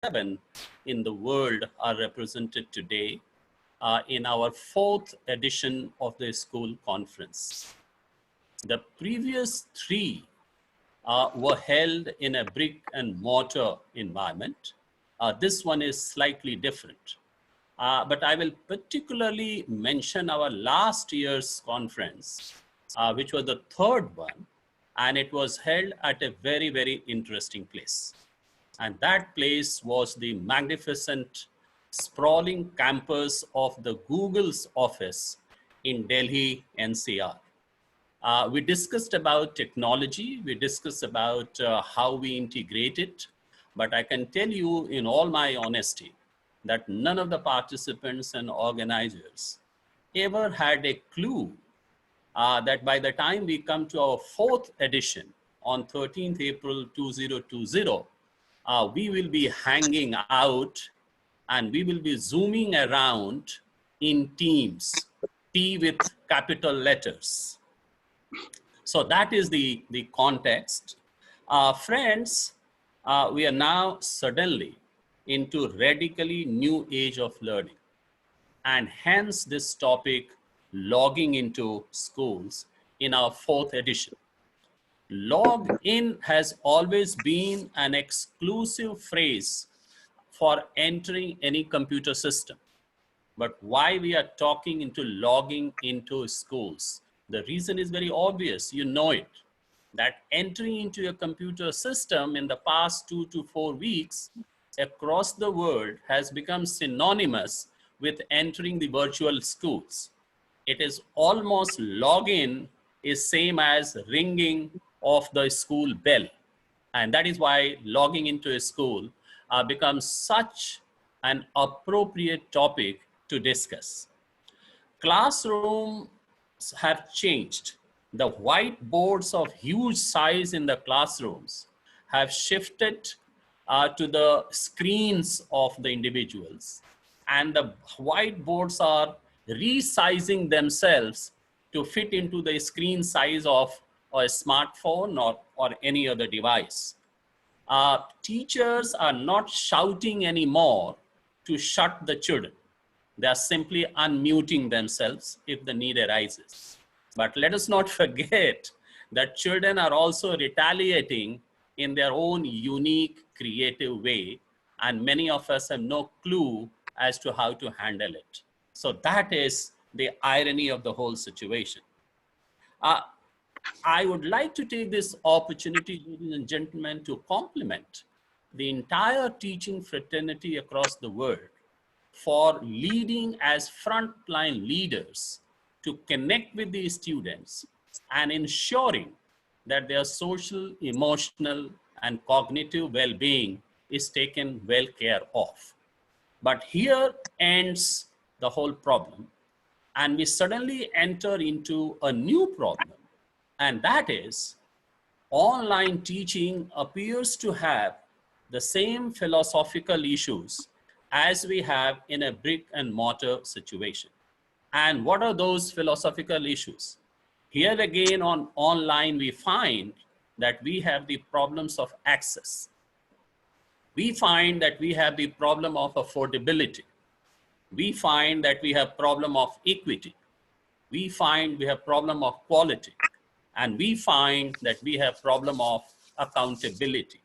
7 in the world are represented today in our 4th edition of the school conference. The previous 3 were held in a brick and mortar environment. This one is slightly different. But I will particularly mention our last year's conference, which was the 3rd one, and it was held at a very, very interesting place. And that place was the magnificent, sprawling campus of the Google's office in Delhi, NCR. We discussed about technology, we discussed about how we integrate it, but I can tell you in all my honesty that none of the participants and organizers ever had a clue that by the time we come to our 4th edition on 13th April 2020, we will be hanging out and we will be zooming around in teams, T with capital letters. So that is the context. Friends, we are now suddenly into radically new age of learning. And hence this topic, logging into schools in our 4th edition. Log in has always been an exclusive phrase for entering any computer system. But why we are talking into logging into schools? The reason is very obvious, you know it, that entering into a computer system in the past 2 to 4 weeks across the world has become synonymous with entering the virtual schools. It is almost login is same as ringing of the school bell. And that is why logging into a school becomes such an appropriate topic to discuss. Classrooms have changed. The whiteboards of huge size in the classrooms have shifted to the screens of the individuals, and the whiteboards are resizing themselves to fit into the screen size of a smartphone or any other device. Teachers are not shouting anymore to shut the children. They are simply unmuting themselves if the need arises. But let us not forget that children are also retaliating in their own unique, creative way, and many of us have no clue as to how to handle it. So that is the irony of the whole situation. I would like to take this opportunity, ladies and gentlemen, to compliment the entire teaching fraternity across the world for leading as frontline leaders to connect with these students and ensuring that their social, emotional, and cognitive well-being is taken well care of. But here ends the whole problem, and we suddenly enter into a new problem, and that is online teaching appears to have the same philosophical issues as we have in a brick and mortar situation. And what are those philosophical issues? Here again on online, we find that we have the problems of access. We find that we have the problem of affordability. We find that we have problem of equity. We find we have problem of quality. And we find that we have problem of accountability.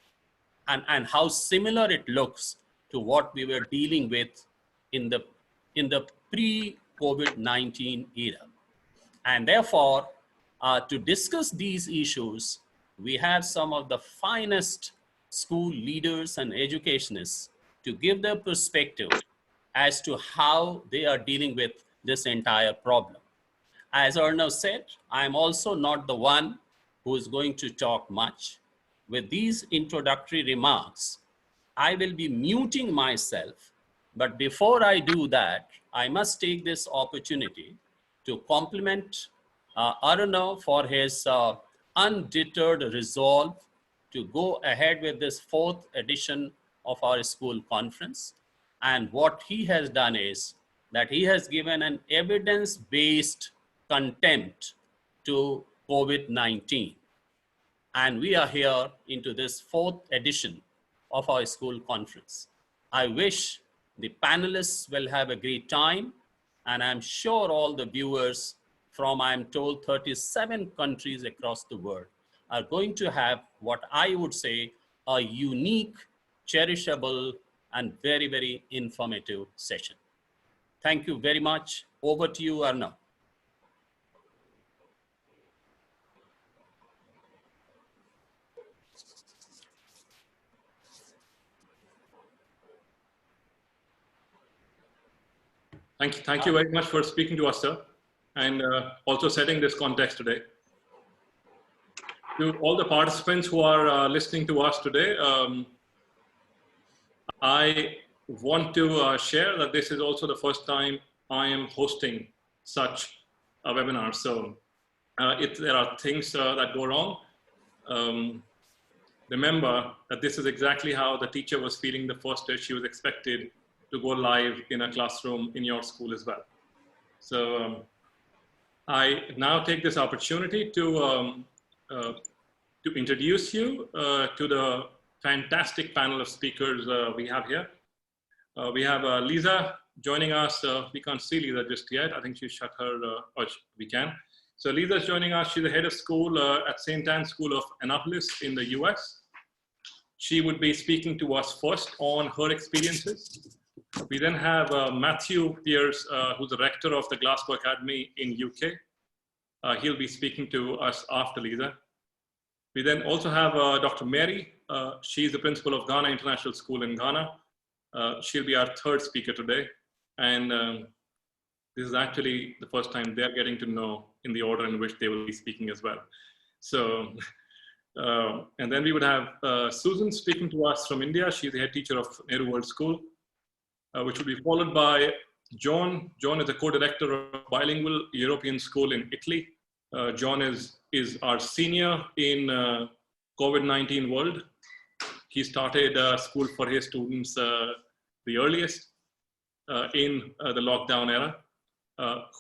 And how similar it looks to what we were dealing with in the pre-COVID-19 era. And therefore, to discuss these issues, we have some of the finest school leaders and educationists to give their perspective as to how they are dealing with this entire problem. As Arnav said, I'm also not the one who is going to talk much. With these introductory remarks, I will be muting myself, but before I do that, I must take this opportunity to compliment Arnav for his undeterred resolve to go ahead with this 4th edition of our school conference. And what he has done is that he has given an evidence-based contempt to COVID-19. And we are here into this 4th edition of our school conference. I wish the panelists will have a great time, and I'm sure all the viewers from, I'm told, 37 countries across the world are going to have what I would say a unique, cherishable, and very, very informative session. Thank you very much. Over to you, Arnav. Thank you very much for speaking to us, sir, and also setting this context today. To all the participants who are listening to us today, I want to share that this is also the first time I am hosting such a webinar. So if there are things that go wrong, remember that this is exactly how the teacher was feeling the first day she was expected to go live in a classroom in your school as well. So I now take this opportunity to introduce you to the fantastic panel of speakers we have here. We have Lisa joining us. We can't see Lisa just yet. I think she shut her, or we can. So Lisa's joining us. She's the head of school at St. Anne's School of Annapolis in the US. She would be speaking to us first on her experiences. We then have Matthew Pierce, who's the rector of the Glasgow Academy in UK. He'll be speaking to us after Lisa. We then also have Dr. Mary. She's the principal of Ghana International School in Ghana. She'll be our third speaker today. And this is actually the first time they're getting to know in the order in which they will be speaking as well. So, and then we would have Susan speaking to us from India. She's the head teacher of Nehru World School, which will be followed by John. John is the co-director of Bilingual European School in Italy. John is our senior in COVID-19 world. He started school for his students the earliest in the lockdown era,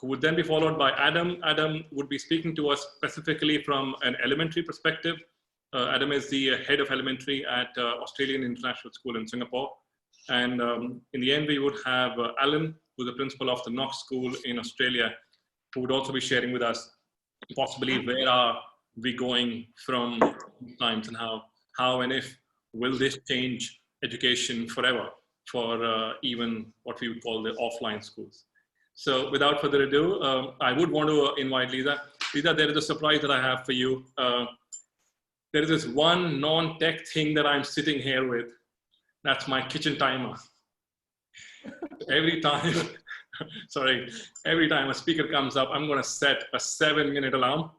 who would then be followed by Adam. Adam would be speaking to us specifically from an elementary perspective. Adam is the head of elementary at Australian International School in Singapore. And in the end, we would have Alan, who's the principal of the Knox School in Australia, who would also be sharing with us possibly where are we going from times and how and if will this change education forever for even what we would call the offline schools. So without further ado, I would want to invite Lisa. Lisa, there is a surprise that I have for you. There is this one non-tech thing that I'm sitting here with. That's my kitchen timer. Every time, every time a speaker comes up, I'm going to set a 7-minute alarm.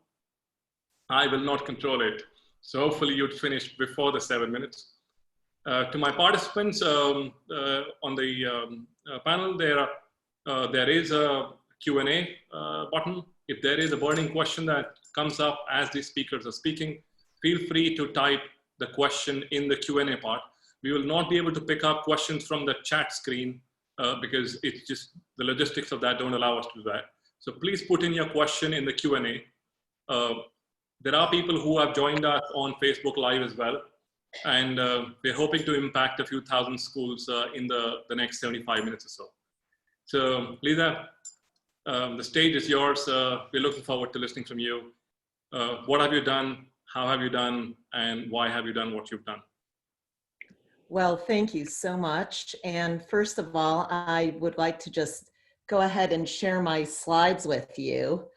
I will not control it. So hopefully you'd finish before the 7 minutes. To my participants on the panel, there is a Q&A button. If there is a burning question that comes up as the speakers are speaking, feel free to type the question in the Q&A part. We will not be able to pick up questions from the chat screen because it's just the logistics of that don't allow us to do that. So please put in your question in the Q&A. There are people who have joined us on Facebook Live as well. And we're hoping to impact a few thousand schools in the next 75 minutes or so. So Lisa, the stage is yours. We're looking forward to listening from you. What have you done? How have you done? And why have you done what you've done? Well, thank you so much. And first of all, I would like to just go ahead and share my slides with you.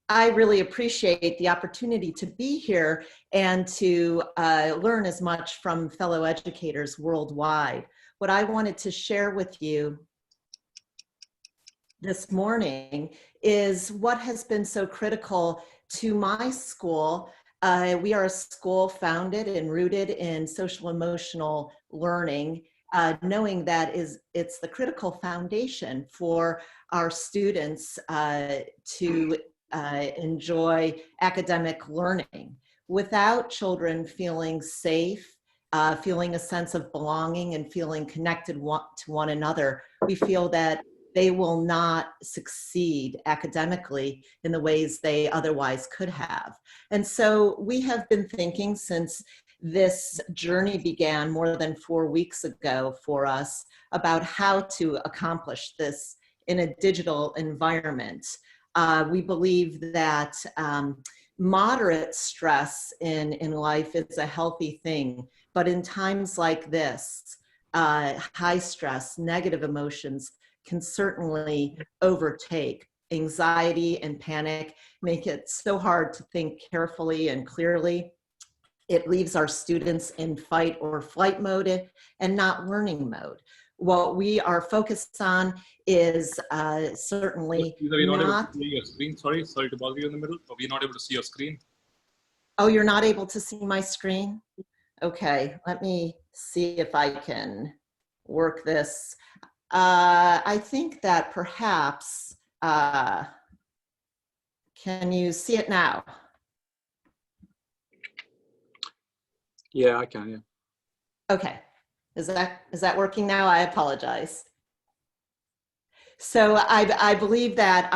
I really appreciate the opportunity to be here and to learn as much from fellow educators worldwide. What I wanted to share with you this morning is what has been so critical to my school. We are a school founded and rooted in social emotional learning, knowing that it's the critical foundation for our students to enjoy academic learning. Without children feeling safe, feeling a sense of belonging and feeling connected to one another, we feel that they will not succeed academically in the ways they otherwise could have. And so we have been thinking since this journey began more than 4 weeks ago for us about how to accomplish this in a digital environment. We believe that moderate stress in life is a healthy thing, but in times like this, high stress, negative emotions can certainly overtake. Anxiety and panic make it so hard to think carefully and clearly. It leaves our students in fight or flight mode and not learning mode. What we are focused on is certainly We're not able not. to see your screen. Sorry to bother you in the middle, but we're not able to see your screen. Oh, you're not able to see my screen? Okay, let me see if I can work this. I think that perhaps, can you see it now? Yeah, I can, yeah. Okay, is that working now? I apologize. So I believe that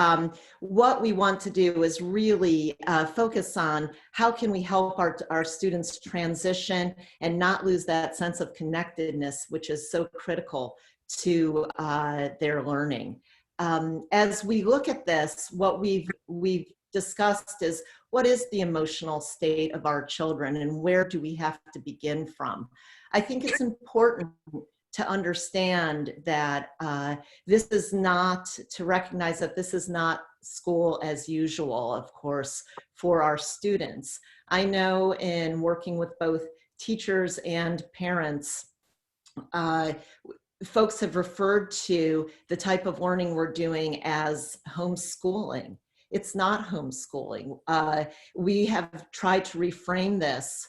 what we want to do is really focus on how can we help our students transition and not lose that sense of connectedness, which is so critical to their learning. As we look at this, what we've discussed is what is the emotional state of our children and where do we have to begin from? I think it's important to understand that this is not, to recognize that this is not school as usual, of course, for our students. I know in working with both teachers and parents, folks have referred to the type of learning we're doing as homeschooling. It's not homeschooling. We have tried to reframe this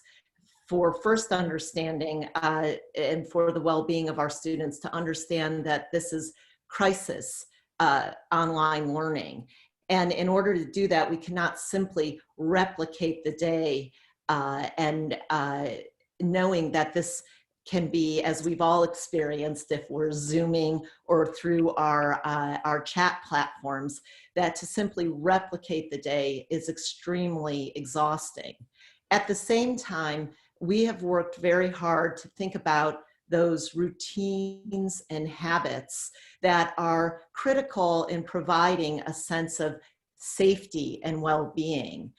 for first understanding and for the well-being of our students to understand that this is crisis online learning. And in order to do that, we cannot simply replicate the day and knowing that this can be, as we've all experienced if we're Zooming or through our chat platforms, that to simply replicate the day is extremely exhausting. At the same time, we have worked very hard to think about those routines and habits that are critical in providing a sense of safety and well-being.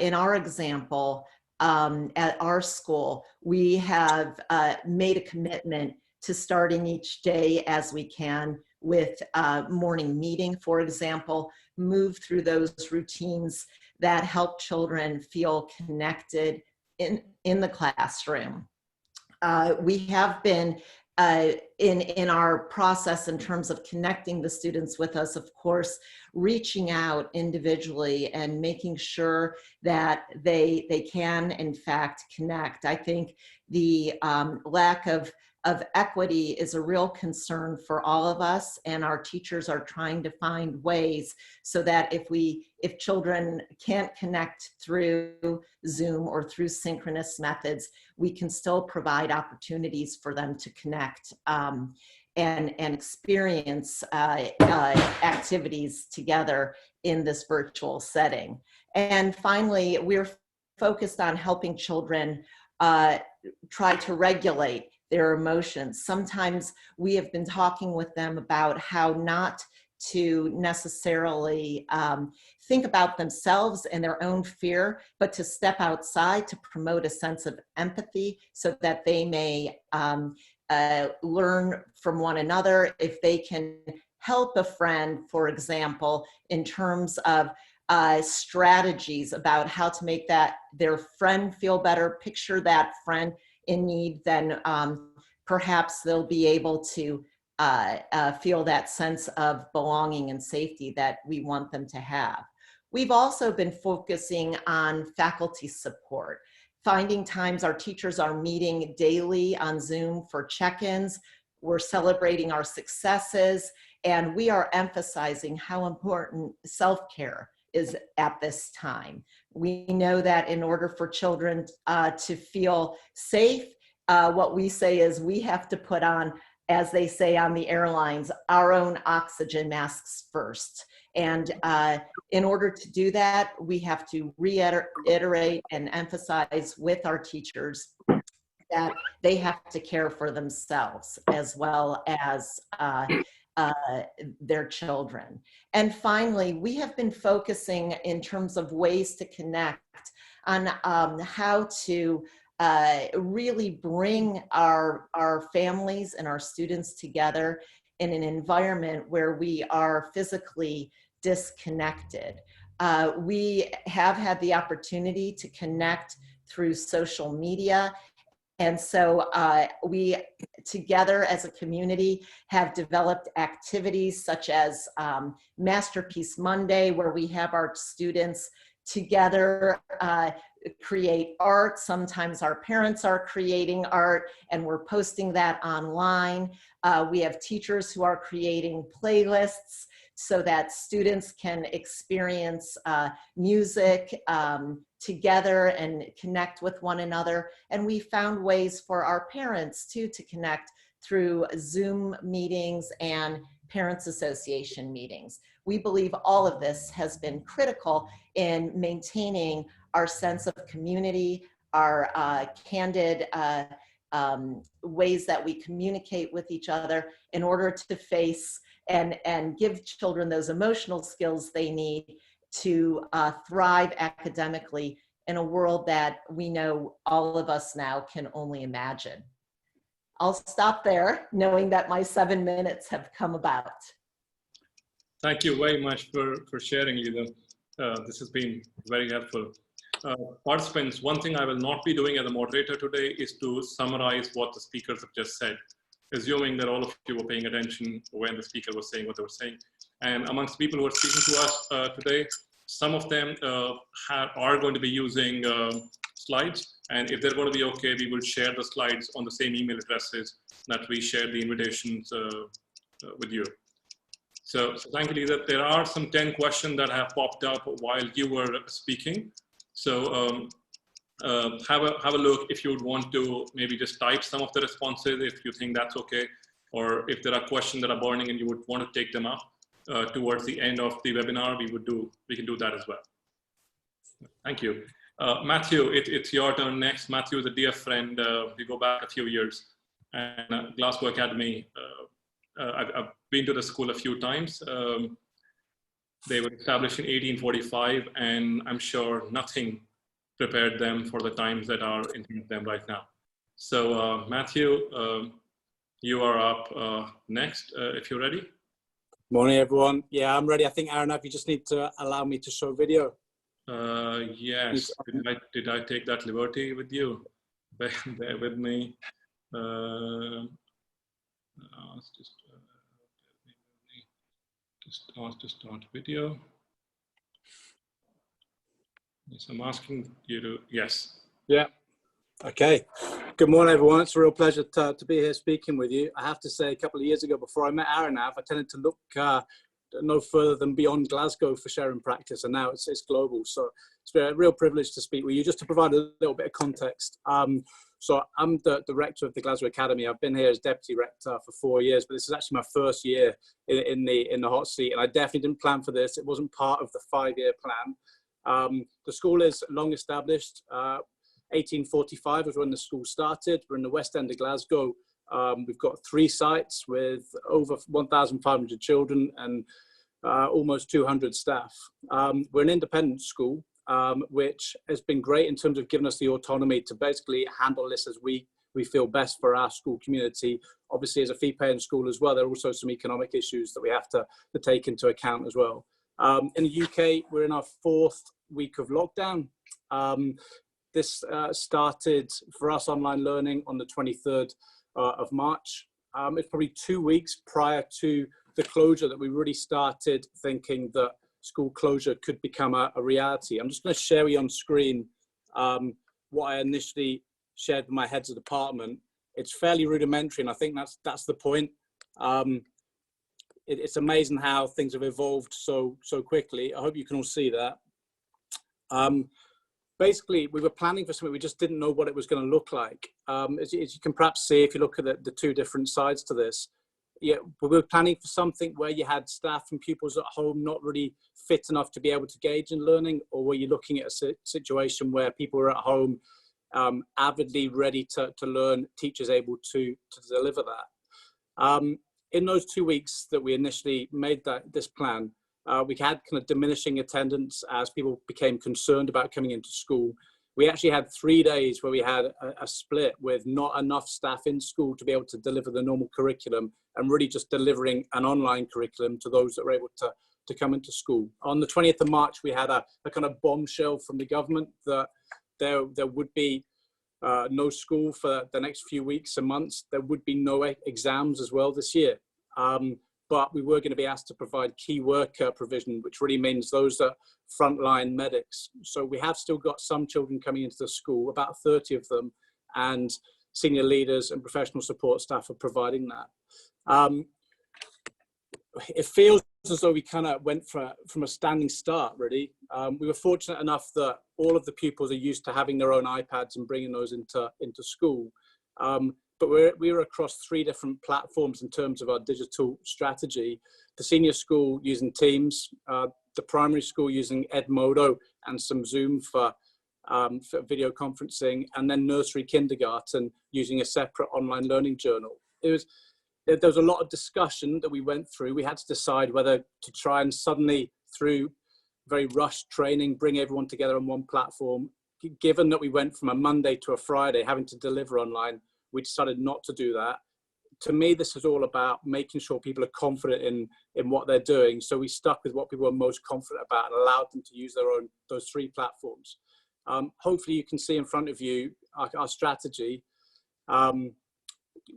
In our example, at our school, we have made a commitment to starting each day as we can with morning meeting, for example, move through those routines that help children feel connected in the classroom. We have been in our process in terms of connecting the students with us, of course, reaching out individually and making sure that they can in fact connect. I think the lack of equity is a real concern for all of us, and our teachers are trying to find ways so that if children can't connect through Zoom or through synchronous methods, we can still provide opportunities for them to connect and experience activities together in this virtual setting. And finally, we're focused on helping children try to regulate their emotions. Sometimes we have been talking with them about how not to necessarily think about themselves and their own fear, but to step outside to promote a sense of empathy so that they may learn from one another. If they can help a friend, for example, in terms of strategies about how to make their friend feel better, picture that friend in need, then perhaps they'll be able to feel that sense of belonging and safety that we want them to have. We've also been focusing on faculty support, finding times our teachers are meeting daily on Zoom for check-ins. We're celebrating our successes, and we are emphasizing how important self-care is at this time. We know that in order for children to feel safe, what we say is we have to put on as they say on the airlines, our own oxygen masks first. And in order to do that, we have to reiterate and emphasize with our teachers that they have to care for themselves as well as their children. And finally, we have been focusing in terms of ways to connect on how to really bring our families and our students together in an environment where we are physically disconnected. We have had the opportunity to connect through social media. And so we together as a community have developed activities such as Masterpiece Monday, where we have our students together create art. Sometimes our parents are creating art and we're posting that online. We have teachers who are creating playlists so that students can experience music together and connect with one another. And we found ways for our parents too to connect through Zoom meetings and Parents Association meetings. We believe all of this has been critical in maintaining our sense of community, our candid ways that we communicate with each other in order to face and give children those emotional skills they need to thrive academically in a world that we know all of us now can only imagine. I'll stop there, knowing that my 7 minutes have come about. Thank you very much for sharing, Lisa. This has been very helpful. Participants, one thing I will not be doing as a moderator today is to summarize what the speakers have just said, assuming that all of you were paying attention when the speaker was saying what they were saying. And amongst people who are speaking to us today, some of them are going to be using slides. And if they're going to be okay, we will share the slides on the same email addresses that we shared the invitations with you. So thank you, Lisa. There are some 10 questions that have popped up while you were speaking. So have a look if you would want to maybe just type some of the responses if you think that's okay, or if there are questions that are burning and you would want to take them up towards the end of the webinar, we can do that as well. Thank you. Matthew, it's your turn next. Matthew is a dear friend. We go back a few years, and Glasgow Academy, I've been to the school a few times. They were established in 1845, and I'm sure nothing prepared them for the times that are in front of them right now. So Matthew, you are up next, if you're ready. Morning, everyone. Yeah, I'm ready. I think, Aaron, you just need to allow me to show video. Yes, did I take that liberty with you? Bear with me. Just ask to start video. Yes, I'm asking you to, yes. Yeah. Okay. Good morning, everyone. It's a real pleasure to be here speaking with you. I have to say, a couple of years ago, before I met Aaron, I tended to look no further than beyond Glasgow for sharing practice, and now it's global. So it's been a real privilege to speak with you. Just to provide a little bit of context, so I'm the rector of the Glasgow Academy. I've been here as deputy rector for 4 years, but this is actually my first year in the hot seat, and I definitely didn't plan for this. It wasn't part of the 5-year plan. The school is long established. 1845 was when the school started. We're in the West End of Glasgow. We've got 3 sites with over 1,500 children and almost 200 staff. We're an independent school, which has been great in terms of giving us the autonomy to basically handle this as we feel best for our school community. Obviously, as a fee-paying school as well, there are also some economic issues that we have to take into account as well. In the UK, we're in our 4th week of lockdown. This started for us online learning on the 23rd of March. It's probably 2 weeks prior to the closure that we really started thinking that school closure could become a reality. I'm just going to share with you on screen what I initially shared with my heads of department. It's fairly rudimentary, and I think that's the point. It's amazing how things have evolved so quickly. I hope you can all see that. basically, we were planning for something, we just didn't know what it was going to look like. As you can perhaps see, if you look at the two different sides to this, yeah, we were planning for something where you had staff and pupils at home not really fit enough to be able to engage in learning, or were you looking at a situation where people were at home avidly ready to learn, teachers able to deliver that. In those 2 weeks that we initially made this plan, we had kind of diminishing attendance as people became concerned about coming into school. We actually had 3 days where we had a split with not enough staff in school to be able to deliver the normal curriculum, and really just delivering an online curriculum to those that were able to come into school. On the 20th of March, we had a kind of bombshell from the government that there would be no school for the next few weeks and months. There would be no exams as well this year. But we were going to be asked to provide key worker provision, which really means those are frontline medics. So we have still got some children coming into the school, about 30 of them, and senior leaders and professional support staff are providing that. It feels as though we kind of went from a standing start, really. We were fortunate enough that all of the pupils are used to having their own iPads and bringing those into school. But we were across 3 different platforms in terms of our digital strategy. The senior school using Teams, the primary school using Edmodo and some Zoom for video conferencing, and then nursery kindergarten using a separate online learning journal. There was a lot of discussion that we went through. We had to decide whether to try and suddenly, through very rushed training, bring everyone together on one platform. Given that we went from a Monday to a Friday having to deliver online, we decided not to do that. To me, this is all about making sure people are confident in what they're doing. So we stuck with what people were most confident about and allowed them to use those 3 platforms. Hopefully you can see in front of you our strategy.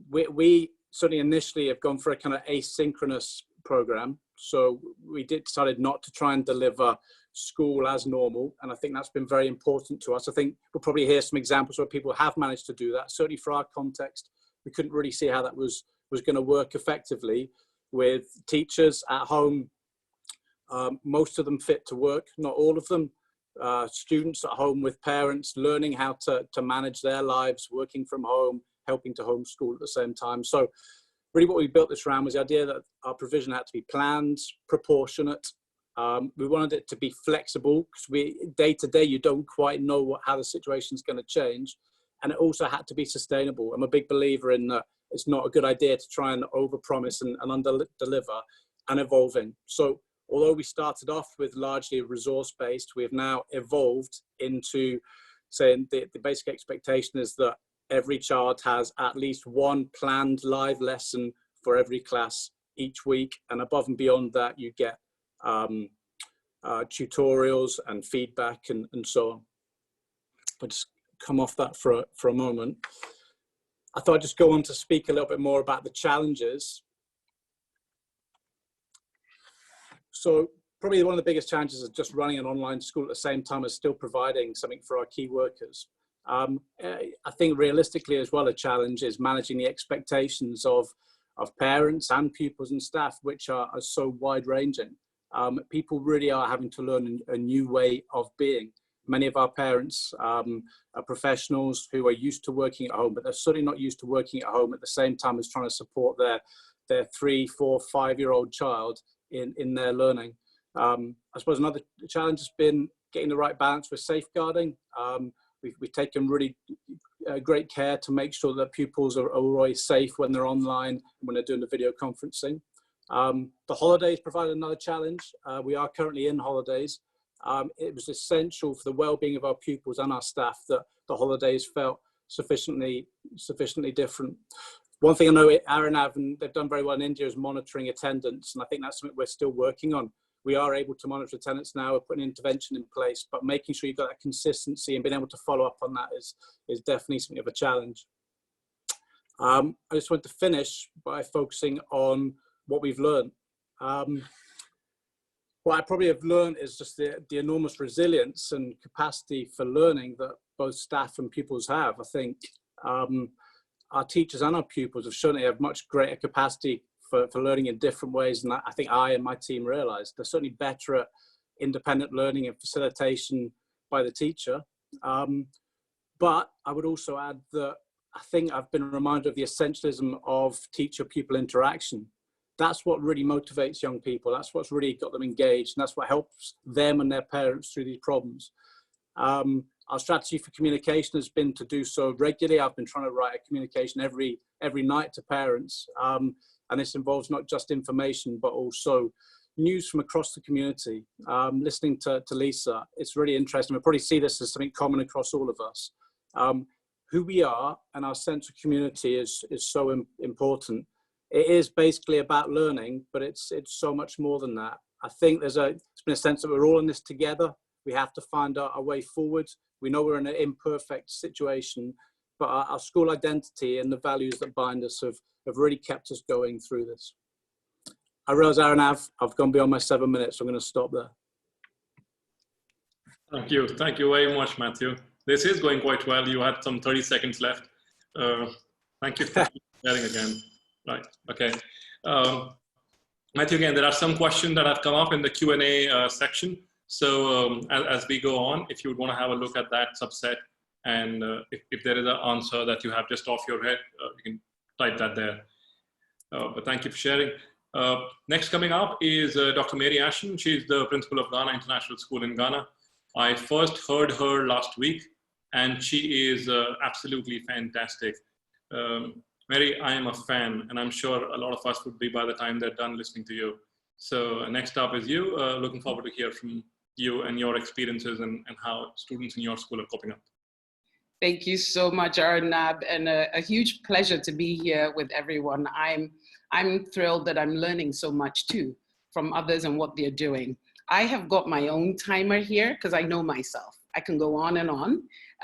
We certainly initially have gone for a kind of asynchronous program. So we decided not to try and deliver school as normal, and I think that's been very important to us. I think we'll probably hear some examples where people have managed to do that. Certainly for our context, we couldn't really see how that was going to work effectively with teachers at home. Most of them fit to work, not all of them. Students at home with parents, learning how to manage their lives, working from home, helping to homeschool at the same time. So really what we built this around was the idea that our provision had to be planned, proportionate. We wanted it to be flexible, because day to day you don't quite know how the situation is going to change, and it also had to be sustainable. I'm a big believer in that it's not a good idea to try and overpromise and under-deliver, and evolving. So although we started off with largely resource-based, we have now evolved into saying the basic expectation is that every child has at least 1 planned live lesson for every class each week, and above and beyond that you get tutorials and feedback and so on. I'll just come off that for a moment. I thought I'd just go on to speak a little bit more about the challenges. So probably one of the biggest challenges is just running an online school at the same time as still providing something for our key workers. I think realistically as well, a challenge is managing the expectations of parents and pupils and staff, which are so wide ranging. People really are having to learn a new way of being. Many of our parents are professionals who are used to working at home, but they're certainly not used to working at home at the same time as trying to support their 3, 4, 5-year-old child in their learning. I suppose another challenge has been getting the right balance with safeguarding. We've taken really great care to make sure that pupils are always safe when they're online and when they're doing the video conferencing. The holidays provided another challenge. We are currently in holidays. It was essential for the well-being of our pupils and our staff that the holidays felt sufficiently different. One thing I know Aaron have, and they've done very well in India, is monitoring attendance, and I think that's something we're still working on. We are able to monitor attendance now. We're putting intervention in place, but making sure you've got that consistency and being able to follow up on that is definitely something of a challenge. I just want to finish by focusing on what we've learned. What I probably have learned is just the enormous resilience and capacity for learning that both staff and pupils have. I think our teachers and our pupils have shown they have much greater capacity for learning in different ways than I think I and my team realized. They're certainly better at independent learning and facilitation by the teacher. But I would also add that I think I've been reminded of the essentialism of teacher-pupil interaction. That's what really motivates young people. That's what's really got them engaged, and that's what helps them and their parents through these problems. Our strategy for communication has been to do so regularly. I've been trying to write a communication every night to parents, and this involves not just information, but also news from across the community. Listening to Lisa, it's really interesting. We'll probably see this as something common across all of us. Who we are and our sense of community is so important. It is basically about learning, but it's so much more than that. I think it's been a sense that we're all in this together. We have to find our way forward. We know we're in an imperfect situation, but our school identity and the values that bind us have really kept us going through this. I realize, Aaron, I've gone beyond my 7 minutes, so I'm going to stop there. Thank you. Thank you very much, Matthew. This is going quite well. You had some 30 seconds left. Thank you for sharing again. Right, okay. Matthew, again, there are some questions that have come up in the Q&A section. So as we go on, if you would want to have a look at that subset, and if there is an answer that you have just off your head, you can type that there. But thank you for sharing. Next coming up is Dr. Mary Ashen. She's the principal of Ghana International School in Ghana. I first heard her last week, and she is absolutely fantastic. Mary, I am a fan, and I'm sure a lot of us would be by the time they're done listening to you. So next up is you. Looking forward to hear from you and your experiences and how students in your school are coping up. Thank you so much, Arnab, and a huge pleasure to be here with everyone. I'm thrilled that I'm learning so much too from others and what they're doing. I have got my own timer here because I know myself. I can go on.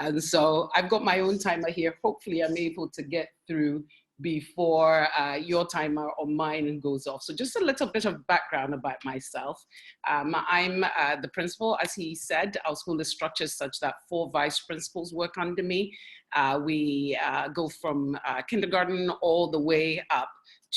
And so I've got my own timer here. Hopefully I'm able to get through before your timer or mine goes off. So just a little bit of background about myself. I'm the principal. As he said, our school is structured such that 4 vice principals work under me. We go from kindergarten all the way up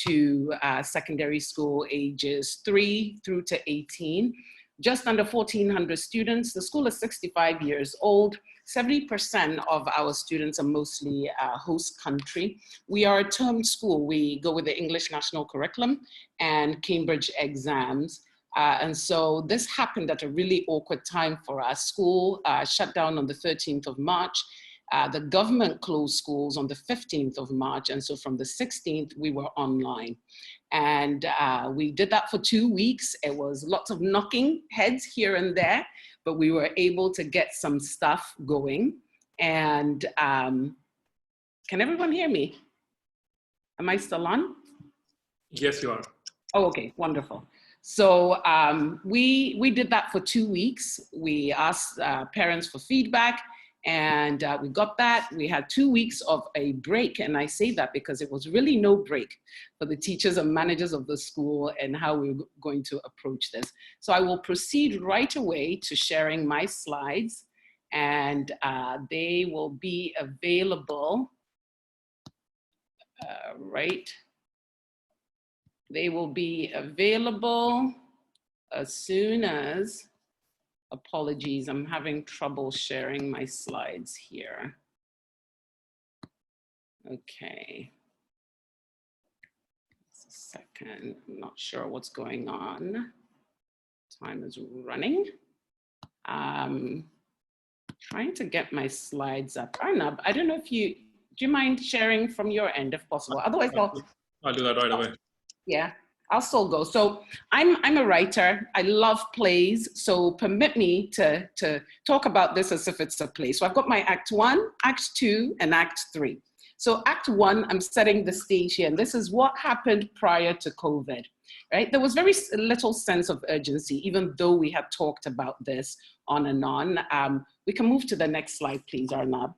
to secondary school ages 3 through to 18. Just under 1,400 students. The school is 65 years old. 70% of our students are mostly host country. We are a term school. We go with the English National Curriculum and Cambridge exams. And so this happened at a really awkward time for us. School shut down on the 13th of March. The government closed schools on the 15th of March. And so from the 16th, we were online. And we did that for 2 weeks. It was lots of knocking heads here and there, but we were able to get some stuff going. And can everyone hear me? Am I still on? Yes, you are. Oh, okay, wonderful. So we did that for 2 weeks. We asked parents for feedback, and we got that. We had 2 weeks of a break, and I say that because it was really no break for the teachers and managers of the school and how we were going to approach this. So I will proceed right away to sharing my slides, and they will be available, They will be available as soon as, apologies, I'm having trouble sharing my slides here. Okay. Just a second, I'm not sure what's going on. Time is running. Trying to get my slides up. Arnab, I don't know if do you mind sharing from your end if possible? Otherwise, I'll do that right away. Yeah, I'll still go. So I'm a writer. I love plays. So permit me to talk about this as if it's a play. So I've got my Act 1, Act 2, and Act 3. So Act 1, I'm setting the stage here. And this is what happened prior to COVID, right? There was very little sense of urgency, even though we had talked about this on and on. We can move to the next slide, please, Arnab.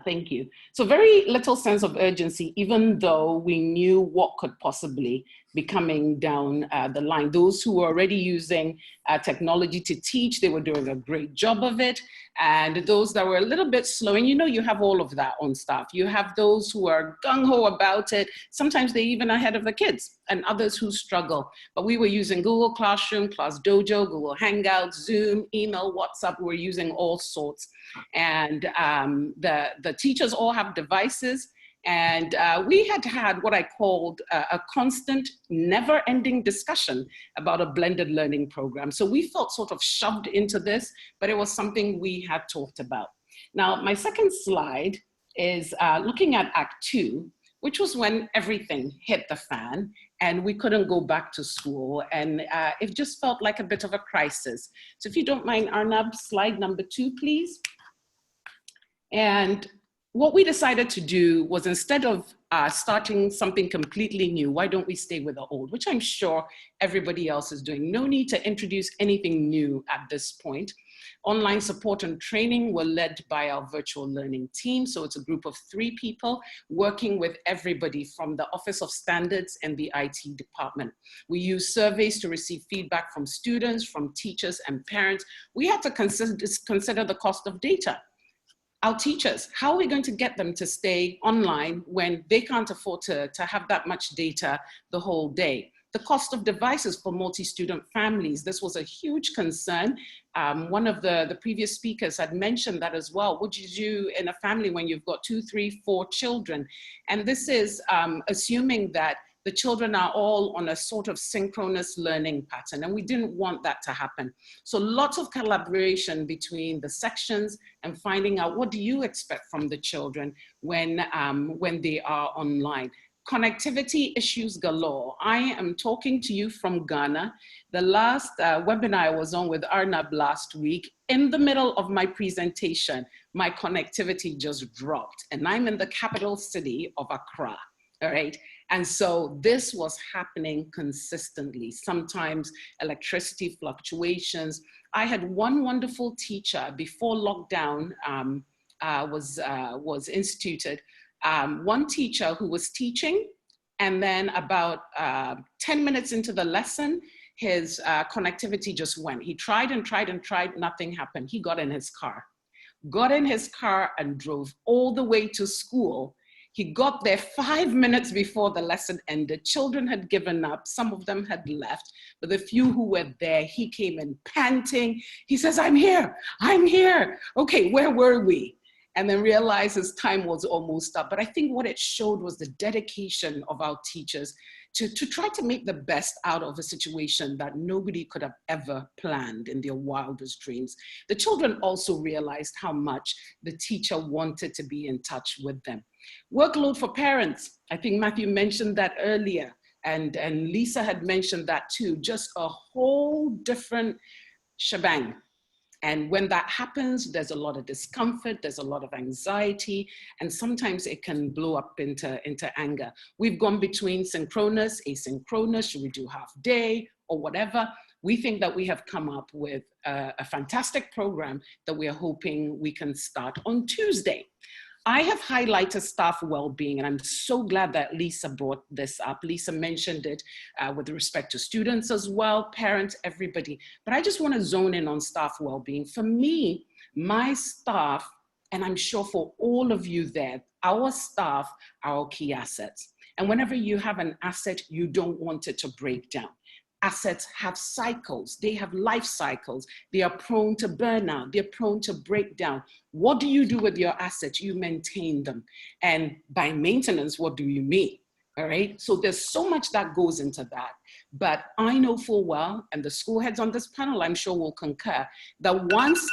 Thank you. So very little sense of urgency, even though we knew what could possibly be coming down the line. Those who were already using technology to teach, they were doing a great job of it. And those that were a little bit slow, and you know, you have all of that on staff. You have those who are gung-ho about it. Sometimes they're even ahead of the kids, and others who struggle. But we were using Google Classroom, Class Dojo, Google Hangouts, Zoom, email, WhatsApp. We're using all sorts. And the teachers all have devices. And we had what I called a constant, never-ending discussion about a blended learning program. So we felt sort of shoved into this, but it was something we had talked about. Now, my second slide is looking at Act 2, which was when everything hit the fan and we couldn't go back to school. And it just felt like a bit of a crisis. So if you don't mind, Arnab, slide number 2, please. And what we decided to do was, instead of starting something completely new, why don't we stay with the old, which I'm sure everybody else is doing. No need to introduce anything new at this point. Online support and training were led by our virtual learning team. So it's a group of 3 people working with everybody from the Office of Standards and the IT department. We use surveys to receive feedback from students, from teachers and parents. We had to consider the cost of data. Our teachers, how are we going to get them to stay online when they can't afford to have that much data the whole day? The cost of devices for multi-student families, this was a huge concern. One of the previous speakers had mentioned that as well. What do you do in a family when you've got 2, 3, 4 children? And this is assuming that the children are all on a sort of synchronous learning pattern, and we didn't want that to happen. So lots of collaboration between the sections and finding out, what do you expect from the children when they are online? Connectivity issues galore. I am talking to you from Ghana. The last webinar I was on with Arnab last week, in the middle of my presentation, my connectivity just dropped, and I'm in the capital city of Accra, all right? And so this was happening consistently, sometimes electricity fluctuations. I had one wonderful teacher before lockdown was instituted, one teacher who was teaching, and then about 10 minutes into the lesson, his connectivity just went. He tried and tried and tried, nothing happened. He got in his car and drove all the way to school. He got there 5 minutes before the lesson ended. Children had given up. Some of them had left, but the few who were there, he came in panting. He says, I'm here. Okay, where were we? And then realized his time was almost up. But I think what it showed was the dedication of our teachers to try to make the best out of a situation that nobody could have ever planned in their wildest dreams. The children also realized how much the teacher wanted to be in touch with them. Workload for parents. I think Matthew mentioned that earlier, and Lisa had mentioned that too. Just a whole different shebang. And when that happens, there's a lot of discomfort, there's a lot of anxiety, and sometimes it can blow up into anger. We've gone between synchronous, asynchronous, should we do half day or whatever. We think that we have come up with a fantastic program that we are hoping we can start on Tuesday. I have highlighted staff well-being, and I'm so glad that Lisa brought this up. Lisa mentioned it with respect to students as well, parents, everybody. But I just want to zone in on staff well-being. For me, my staff, and I'm sure for all of you there, our staff are our key assets. And whenever you have an asset, you don't want it to break down. Assets have cycles, they have life cycles, they are prone to burnout, they're prone to breakdown. What do you do with your assets? You maintain them. And by maintenance, what do you mean? All right, so there's so much that goes into that. But I know full well, and the school heads on this panel, I'm sure will concur, that once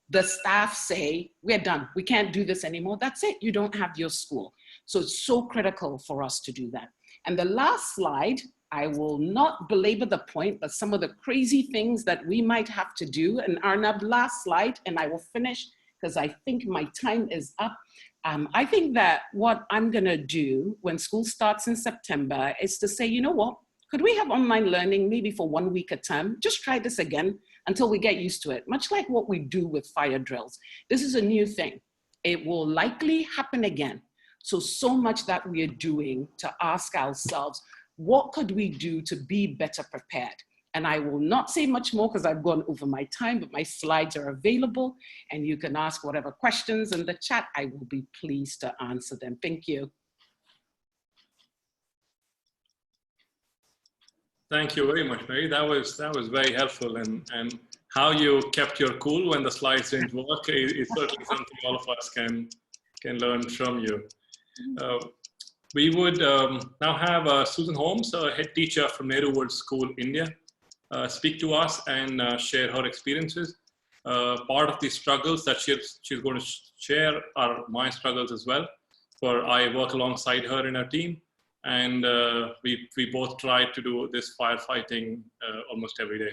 the staff say, we're done, we can't do this anymore, that's it, you don't have your school. So it's so critical for us to do that. And the last slide, I will not belabor the point, but some of the crazy things that we might have to do. And Arnab, last slide, and I will finish because I think my time is up. I think that what I'm gonna do when school starts in September is to say, you know what, could we have online learning maybe for 1 week a term? Just try this again until we get used to it, much like what we do with fire drills. This is a new thing. it will likely happen again. So much that we are doing to ask ourselves, what could we do to be better prepared? And I will not say much more because I've gone over my time, but my slides are available and you can ask whatever questions in the chat. I will be pleased to answer them. Thank you. Thank you very much, Mary. That was very helpful, and how you kept your cool when the slides didn't work is certainly something all of us can learn from you. We would now have Susan Holmes, a head teacher from Nehru World School, India, speak to us and share her experiences. Part of the struggles that she's going to share are my struggles as well, for I work alongside her in our team. And we both try to do this firefighting almost every day.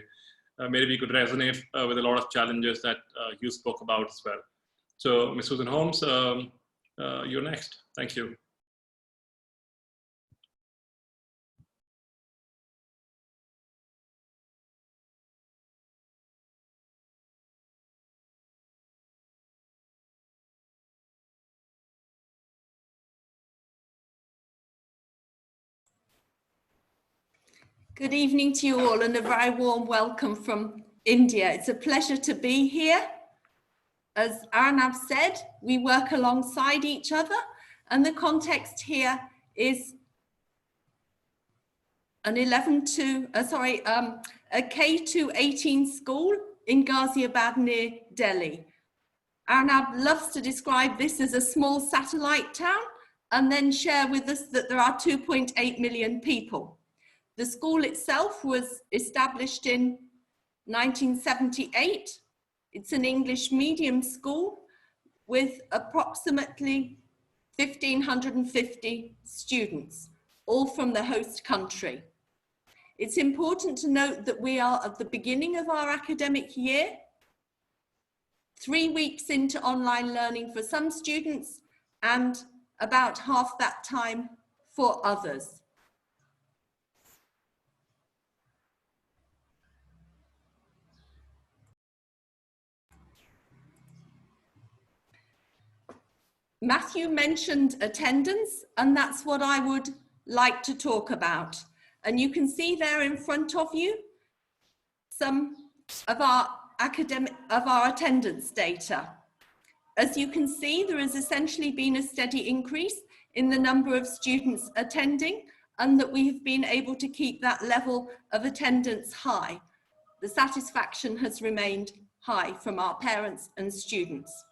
Maybe we could resonate with a lot of challenges that you spoke about as well. So, Ms. Susan Holmes, you're next. Thank you. Good evening to you all and a very warm welcome from India. It's a pleasure to be here. As Arnab said, we work alongside each other, and the context here is an a K-18 school in Ghaziabad near Delhi. Arnab loves to describe this as a small satellite town and then share with us that there are 2.8 million people. The school itself was established in 1978. It's an English medium school with approximately 1,550 students, all from the host country. It's important to note that we are at the beginning of our academic year, 3 weeks into online learning for some students and about half that time for others. Matthew mentioned attendance, and that's what I would like to talk about. And you can see there in front of you some of our attendance data. As you can see, there has essentially been a steady increase in the number of students attending, and that we have been able to keep that level of attendance high. The satisfaction has remained high from our parents and students.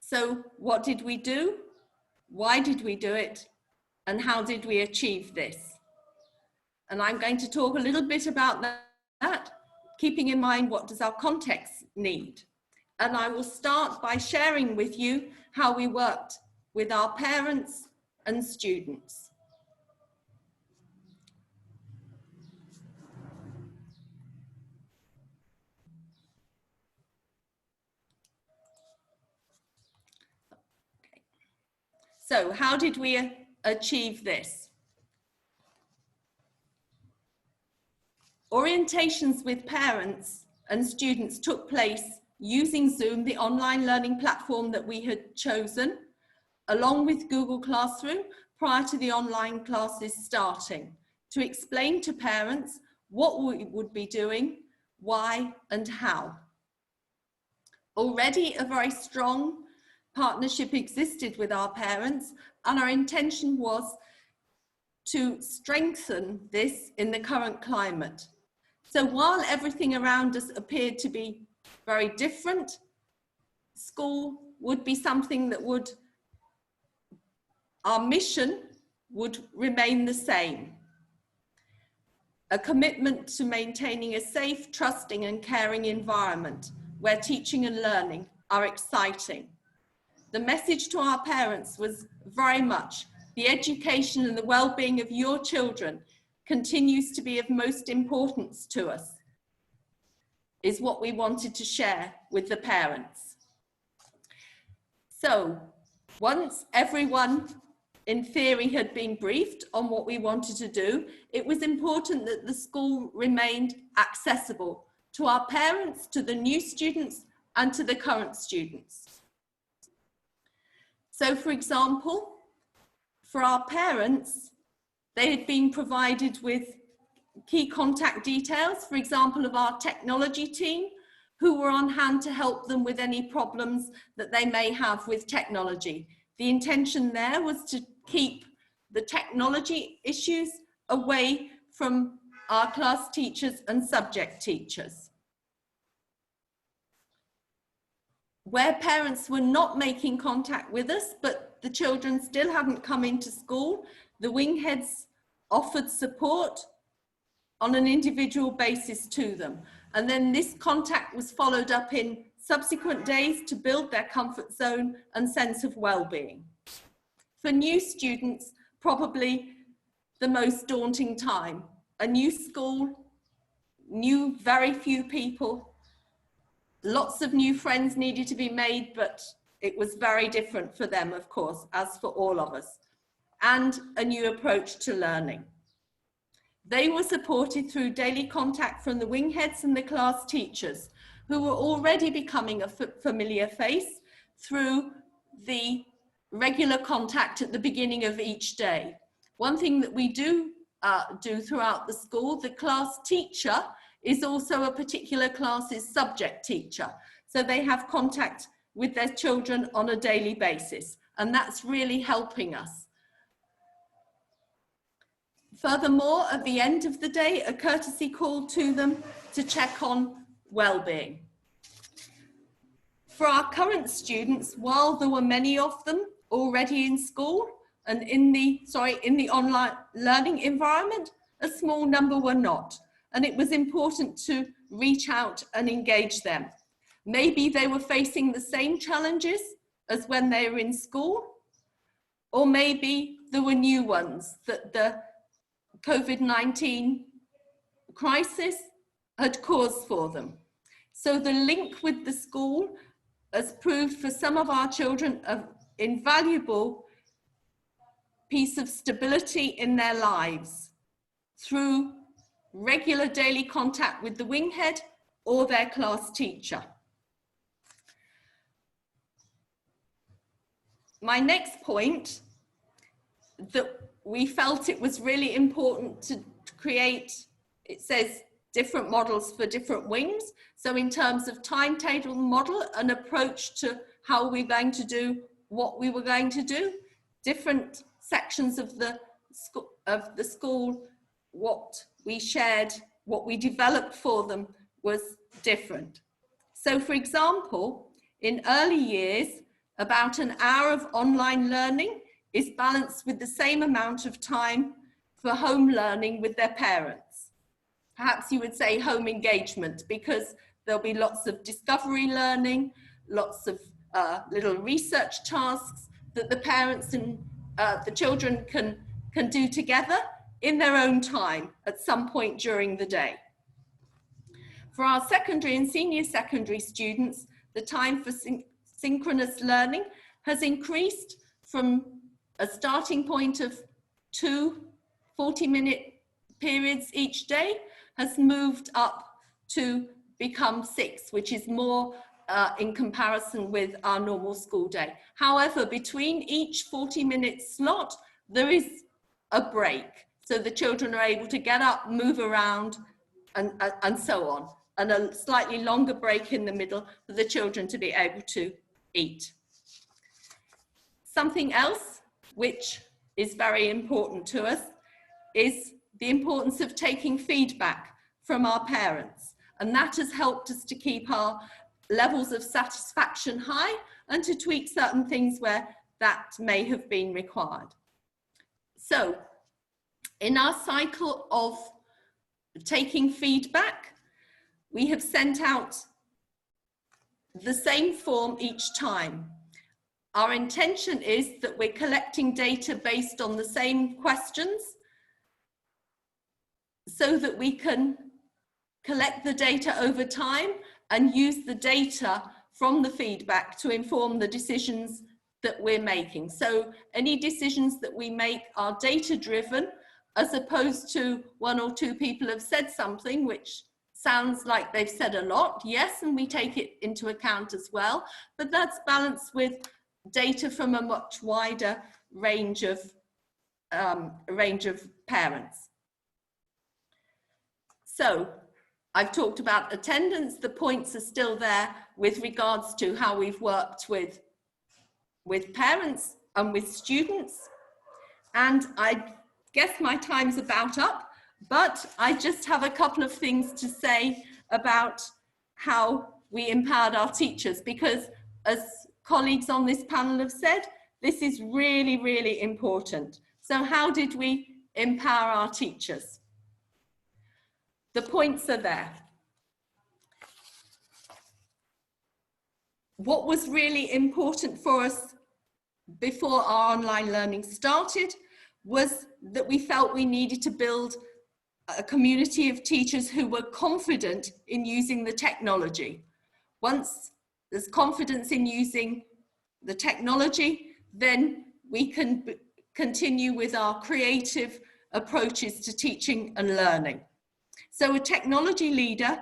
So what did we do? Why did we do it? And how did we achieve this? And I'm going to talk a little bit about that, keeping in mind what does our context need. And I will start by sharing with you how we worked with our parents and students. So how did we achieve this? Orientations with parents and students took place using Zoom, the online learning platform that we had chosen, along with Google Classroom prior to the online classes starting, to explain to parents what we would be doing, why and how. Already a very strong partnership existed with our parents, and our intention was to strengthen this in the current climate. So while everything around us appeared to be very different, school would be something that would, our mission would remain the same. A commitment to maintaining a safe, trusting and caring environment where teaching and learning are exciting. The message to our parents was very much the education and the well-being of your children continues to be of most importance to us, is what we wanted to share with the parents. So once everyone in theory had been briefed on what we wanted to do, it was important that the school remained accessible to our parents, to the new students and to the current students. So for example, for our parents, they had been provided with key contact details, for example, of our technology team, who were on hand to help them with any problems that they may have with technology. The intention there was to keep the technology issues away from our class teachers and subject teachers. Where parents were not making contact with us, but the children still hadn't come into school, the wing heads offered support on an individual basis to them. And then this contact was followed up in subsequent days to build their comfort zone and sense of well-being. For new students, probably the most daunting time. A new school, very few people, lots of new friends needed to be made, but it was very different for them, of course, as for all of us, and a new approach to learning. They were supported through daily contact from the wing heads and the class teachers, who were already becoming a familiar face through the regular contact at the beginning of each day. One thing that we do throughout the school, the class teacher is also a particular class's subject teacher. So they have contact with their children on a daily basis, and that's really helping us. Furthermore, at the end of the day, a courtesy call to them to check on well-being. For our current students, while there were many of them already in school and in the online learning environment, a small number were not. And it was important to reach out and engage them. Maybe they were facing the same challenges as when they were in school, or maybe there were new ones that the COVID-19 crisis had caused for them. So the link with the school has proved for some of our children an invaluable piece of stability in their lives through regular daily contact with the wing head or their class teacher. My next point, that we felt it was really important to create, it says different models for different wings. So in terms of timetable model, an approach to how we're going to do what we were going to do, different sections of the school, what we shared, what we developed for them was different. So for example, in early years, about an hour of online learning is balanced with the same amount of time for home learning with their parents. Perhaps you would say home engagement, because there'll be lots of discovery learning, lots of little research tasks that the parents and the children can do together in their own time at some point during the day. For our secondary and senior secondary students, the time for synchronous learning has increased from a starting point of 2 40-minute periods each day, has moved up to become 6, which is more in comparison with our normal school day. However, between each 40-minute slot, there is a break. So the children are able to get up, move around, and so on. And a slightly longer break in the middle for the children to be able to eat. Something else which is very important to us is the importance of taking feedback from our parents. And that has helped us to keep our levels of satisfaction high and to tweak certain things where that may have been required. So in our cycle of taking feedback, we have sent out the same form each time. Our intention is that we're collecting data based on the same questions so that we can collect the data over time and use the data from the feedback to inform the decisions that we're making. So any decisions that we make are data driven, as opposed to 1 or 2 people have said something which sounds like they've said a lot, yes, and we take it into account as well, but that's balanced with data from a much wider range of parents. So I've talked about attendance. The points are still there with regards to how we've worked with parents and with students. And I guess my time's about up, but I just have a couple of things to say about how we empowered our teachers, because as colleagues on this panel have said, this is really, really important. So how did we empower our teachers? The points are there. What was really important for us before our online learning started was that we felt we needed to build a community of teachers who were confident in using the technology. Once there's confidence in using the technology, then we can continue with our creative approaches to teaching and learning. So a technology leader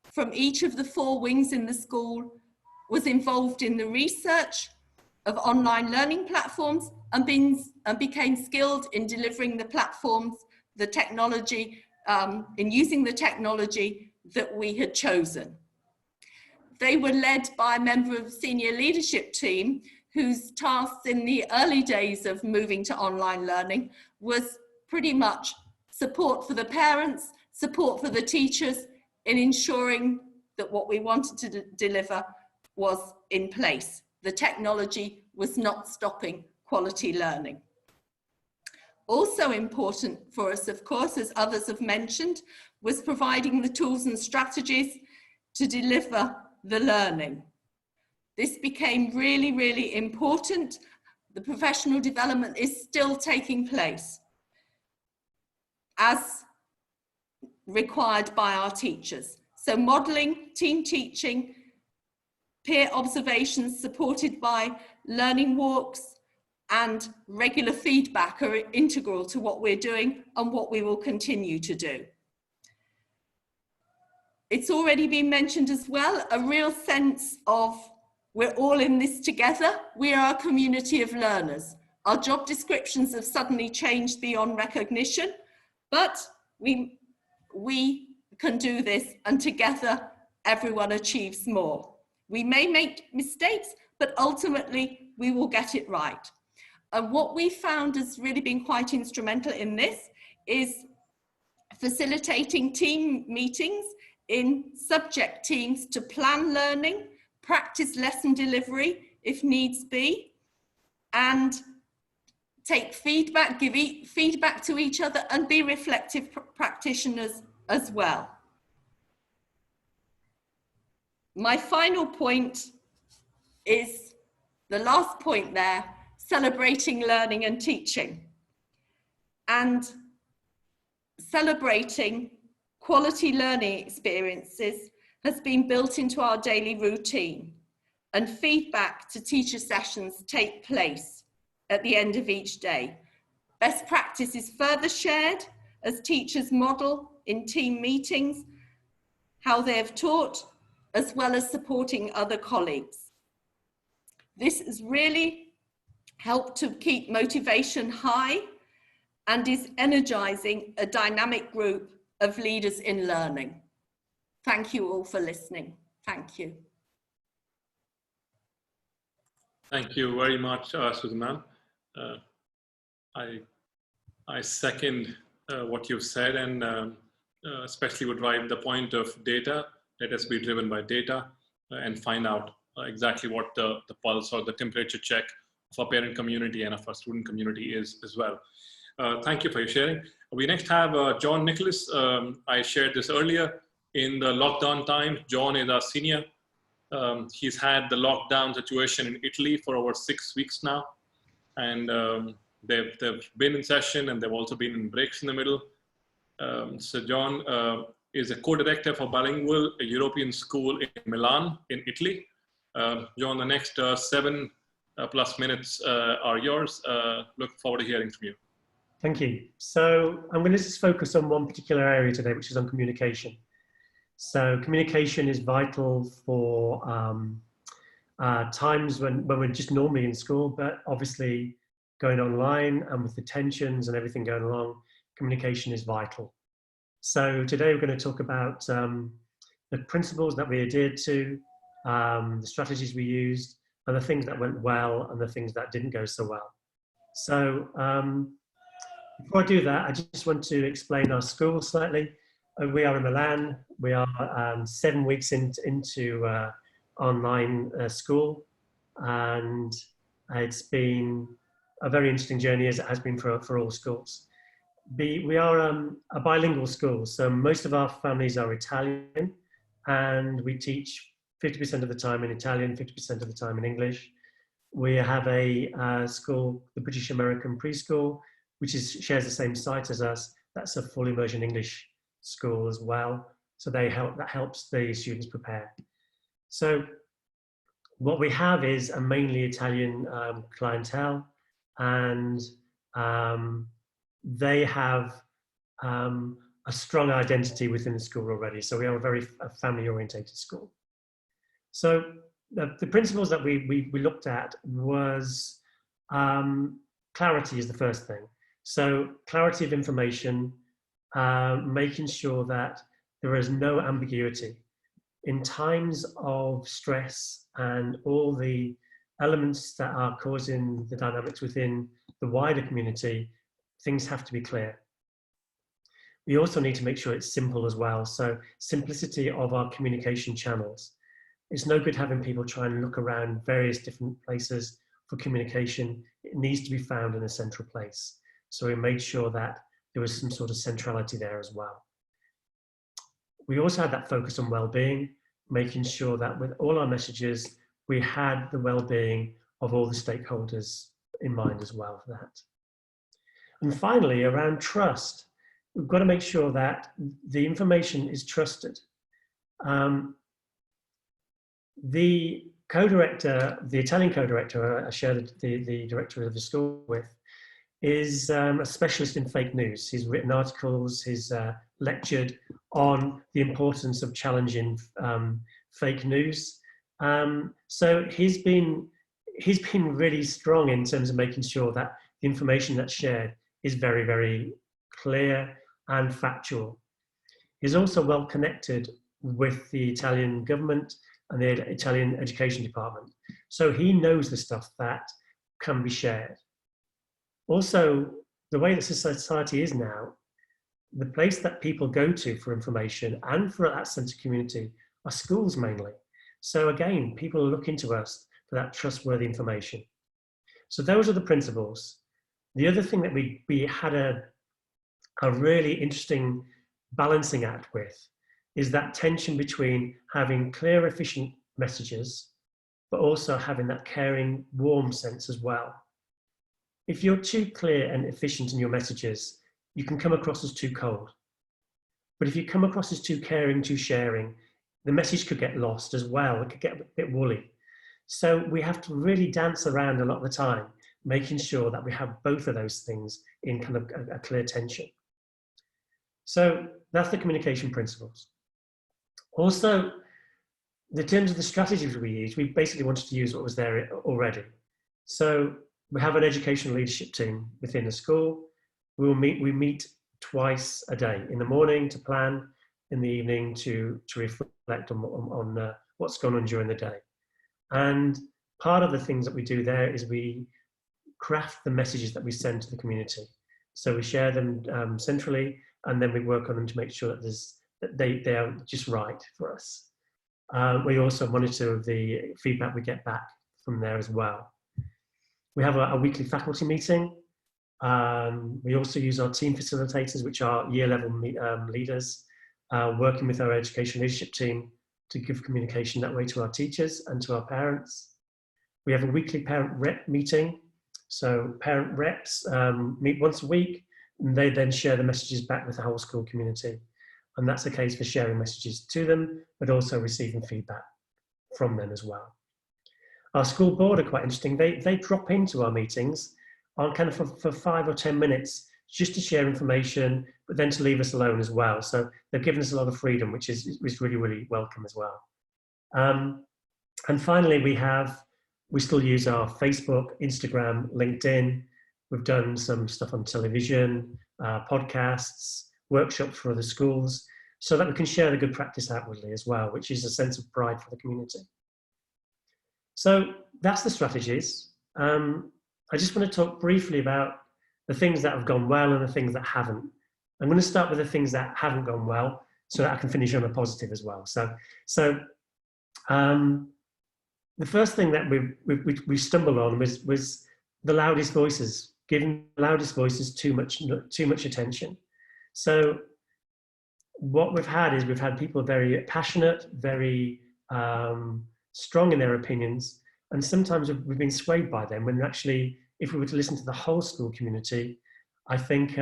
from each of the 4 wings in the school was involved in the research of online learning platforms and became skilled in delivering the platforms, the technology, in using the technology that we had chosen. They were led by a member of the senior leadership team whose tasks in the early days of moving to online learning was pretty much support for the parents, support for the teachers in ensuring that what we wanted to deliver was in place. The technology was not stopping quality learning. Also important for us, of course, as others have mentioned, was providing the tools and strategies to deliver the learning. This became really, really important. The professional development is still taking place as required by our teachers. So modelling, team teaching, peer observations supported by learning walks and regular feedback are integral to what we're doing and what we will continue to do. It's already been mentioned as well, a real sense of we're all in this together. We are a community of learners. Our job descriptions have suddenly changed beyond recognition, but we can do this, and together everyone achieves more. We may make mistakes, but ultimately we will get it right. And what we found has really been quite instrumental in this is facilitating team meetings in subject teams to plan learning, practice lesson delivery if needs be, and take feedback, give feedback to each other, and be reflective practitioners as well. My final point is the last point there, celebrating learning and teaching. And celebrating quality learning experiences has been built into our daily routine, and feedback to teacher sessions take place at the end of each day. Best practice is further shared as teachers model in team meetings how they have taught, as well as supporting other colleagues. This has really helped to keep motivation high and is energizing a dynamic group of leaders in learning. Thank you all for listening. Thank you. Thank you very much, Susan ma'am. I second what you've said, and especially would drive the point of data. Let us be driven by data and find out exactly what the pulse or the temperature check of our parent community and of our student community is as well. Thank you for your sharing. We next have John Nicholas. I shared this earlier. In the lockdown time, John is our senior. He's had the lockdown situation in Italy for over 6 weeks now. And they've been in session, and they've also been in breaks in the middle. So John is a co-director for Bilingual, a European school in Milan, in Italy. John, the next 7+ minutes are yours. Look forward to hearing from you. Thank you. So I'm going to just focus on one particular area today, which is on communication. So communication is vital for times when we're just normally in school, but obviously going online and with the tensions and everything going along, communication is vital. So today we're going to talk about the principles that we adhered to, the strategies we used, and the things that went well and the things that didn't go so well. So before I do that, I just want to explain our school slightly. We are in Milan. We are 7 weeks into online school, and it's been a very interesting journey, as it has been for all schools. We are a bilingual school, so most of our families are Italian, and we teach 50% of the time in Italian, 50% of the time in English. We have a school, the British American Preschool, which shares the same site as us. That's a full immersion English school as well. So that helps the students prepare. So what we have is a mainly Italian clientele, and they have a strong identity within the school already. So we are a very family-orientated school. So the principles that we looked at was clarity is the first thing. So clarity of information, making sure that there is no ambiguity. In times of stress and all the elements that are causing the dynamics within the wider community, things have to be clear. We also need to make sure it's simple as well. So simplicity of our communication channels. It's no good having people try and look around various different places for communication. It needs to be found in a central place. So we made sure that there was some sort of centrality there as well. We also had that focus on well-being, making sure that with all our messages, we had the well-being of all the stakeholders in mind as well for that. And finally, around trust, we've got to make sure that the information is trusted. The co-director, the Italian co-director I shared the director of the school with, is a specialist in fake news. He's written articles, he's lectured on the importance of challenging fake news. So he's been really strong in terms of making sure that the information that's shared is very, very clear and factual. He's also well connected with the Italian government and the Italian education department. So he knows the stuff that can be shared. Also, the way that society is now, the place that people go to for information and for that sense of community are schools mainly. So again, people are looking to us for that trustworthy information. So those are the principles. The other thing that we had a really interesting balancing act with is that tension between having clear, efficient messages, but also having that caring, warm sense as well. If you're too clear and efficient in your messages, you can come across as too cold. But if you come across as too caring, too sharing, the message could get lost as well. It could get a bit woolly. So we have to really dance around a lot of the time, making sure that we have both of those things in kind of a clear tension. So that's the communication principles. Also, in terms of the strategies we use, we basically wanted to use what was there already. So we have an educational leadership team within the school. We meet twice a day, in the morning to plan, in the evening to reflect on what's gone on during the day. And part of the things that we do there is we craft the messages that we send to the community. So we share them centrally, and then we work on them to make sure that they are just right for us. We also monitor the feedback we get back from there as well. We have a weekly faculty meeting. We also use our team facilitators, which are year level leaders, working with our education leadership team to give communication that way to our teachers and to our parents. We have a weekly parent rep meeting. So parent reps meet once a week, and they then share the messages back with the whole school community. And that's the case for sharing messages to them, but also receiving feedback from them as well. Our school board are quite interesting. They drop into our meetings on kind of for 5 or 10 minutes, just to share information, but then to leave us alone as well. So they've given us a lot of freedom, which is really, really welcome as well. And finally, we still use our Facebook, Instagram, LinkedIn. We've done some stuff on television, podcasts, workshops for other schools, so that we can share the good practice outwardly as well, which is a sense of pride for the community. So that's the strategies. I just want to talk briefly about the things that have gone well and the things that haven't. I'm going to start with the things that haven't gone well so that I can finish on a positive as well. So the first thing that we stumbled on was the loudest voices, giving the loudest voices too much attention. So what we've had is we've had people very passionate, very strong in their opinions, and sometimes we've been swayed by them, when actually, if we were to listen to the whole school community, I think